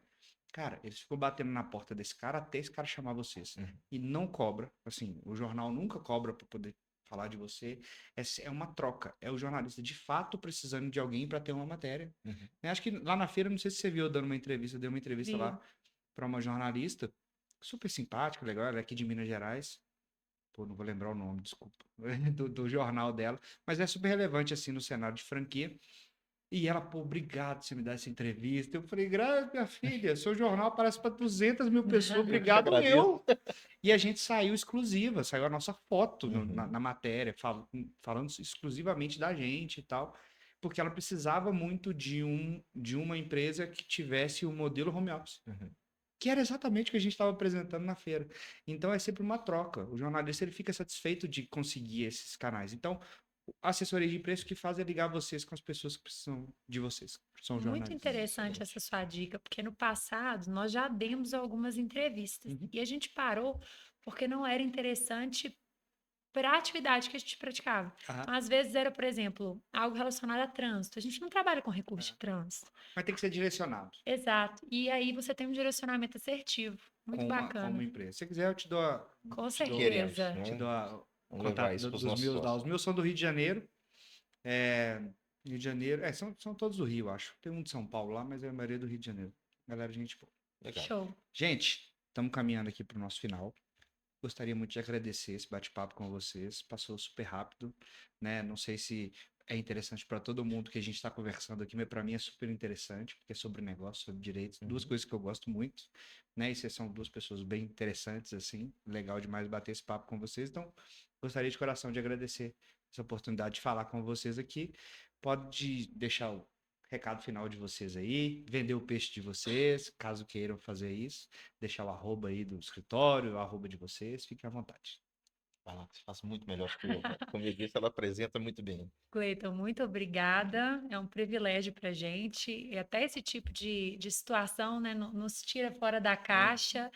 Cara, eles ficam batendo na porta desse cara até esse cara chamar vocês. E não cobra, assim, o jornal nunca cobra para poder falar de você. É uma troca. É o jornalista de fato precisando de alguém para ter uma matéria. Eu acho que lá na feira, não sei se você viu eu dando uma entrevista, eu dei uma entrevista Vi. lá para uma jornalista super simpática, legal, ela é aqui de Minas Gerais. Pô, não vou lembrar o nome, desculpa, do jornal dela, mas é super relevante assim no cenário de franquia. E ela, pô, obrigado por você me dar essa entrevista. Eu falei, graças, minha filha, seu jornal aparece para 200 mil pessoas, obrigado eu. E a gente saiu exclusiva, saiu a nossa foto na matéria, falando exclusivamente da gente e tal, porque ela precisava muito de uma empresa que tivesse o modelo home office. Que era exatamente o que a gente estava apresentando na feira. Então é sempre uma troca. O jornalista ele fica satisfeito de conseguir esses canais. Então, a assessoria de imprensa que faz é ligar vocês com as pessoas que precisam de vocês, que são Muito jornalistas. interessante essa sua dica, porque no passado nós já demos algumas entrevistas e a gente parou porque não era interessante para a atividade que a gente praticava. Então, às vezes era, por exemplo, algo relacionado a trânsito. A gente não trabalha com recurso de trânsito. Mas tem que ser direcionado. Exato. E aí você tem um direcionamento assertivo. Muito com bacana. uma empresa. Se você quiser, eu te dou Com certeza. te dou o Vamos levar contato isso pros dos nossos meus lá. sócios. Os meus são do Rio de Janeiro. Rio de Janeiro. São todos do Rio, acho. Tem um de São Paulo lá, mas é a maioria do Rio de Janeiro. Galera, gente boa. Legal. Show. Gente, estamos caminhando aqui para o nosso final. Gostaria muito de agradecer esse bate-papo com vocês. Passou super rápido, né? Não sei se é interessante para todo mundo que a gente está conversando aqui, mas para mim é super interessante, porque é sobre negócio, sobre direitos, duas coisas que eu gosto muito, né? E vocês são duas pessoas bem interessantes, assim. Legal demais bater esse papo com vocês. Então, gostaria de coração de agradecer essa oportunidade de falar com vocês aqui. Pode deixar o recado final de vocês aí, vender o peixe de vocês, caso queiram fazer isso, deixar o arroba aí do escritório, o arroba de vocês, fiquem à vontade. Vai lá, você faz muito melhor que eu. Como eu disse, ela apresenta muito bem. Cleiton, muito obrigada. É um privilégio para a gente. E até esse tipo de situação, né, nos tira fora da caixa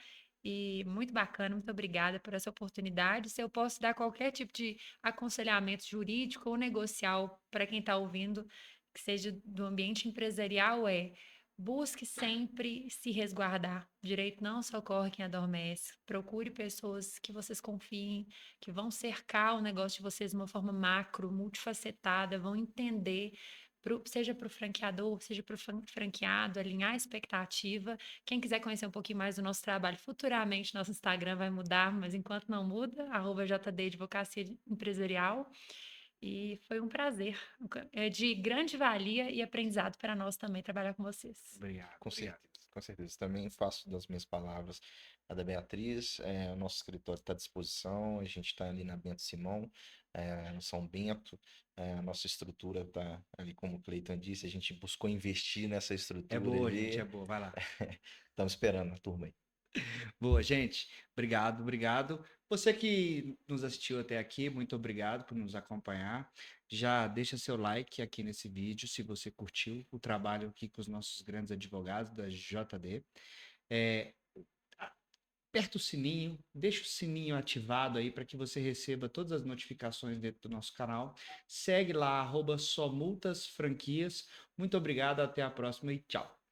e muito bacana, muito obrigada por essa oportunidade. Se eu posso dar qualquer tipo de aconselhamento jurídico ou negocial para quem está ouvindo, que seja do ambiente empresarial, busque sempre se resguardar. Direito não socorre quem adormece. Procure pessoas que vocês confiem, que vão cercar o negócio de vocês de uma forma macro, multifacetada, vão entender, seja para o franqueador, seja para o franqueado, alinhar a expectativa. Quem quiser conhecer um pouquinho mais do nosso trabalho, futuramente nosso Instagram vai mudar, mas enquanto não muda, @JD Advocacia Empresarial. E foi um prazer, é de grande valia e aprendizado para nós também trabalhar com vocês. Obrigado, Com obrigado. certeza, com certeza. Também faço das minhas palavras a da Beatriz. O nosso escritório está à disposição. A gente está ali na Bento Simão, no São Bento. A nossa estrutura está ali, como o Cleiton disse, a gente buscou investir nessa É estrutura boa, gente, é ali. boa. Vai lá. Estamos esperando a turma aí. Boa, gente. Obrigado, obrigado. Você que nos assistiu até aqui, muito obrigado por nos acompanhar. Já deixa seu like aqui nesse vídeo se você curtiu o trabalho aqui com os nossos grandes advogados da JD. É, aperta o sininho, deixa o sininho ativado aí para que você receba todas as notificações dentro do nosso canal. Segue lá, @somultasfranquias. Muito obrigado, até a próxima e tchau.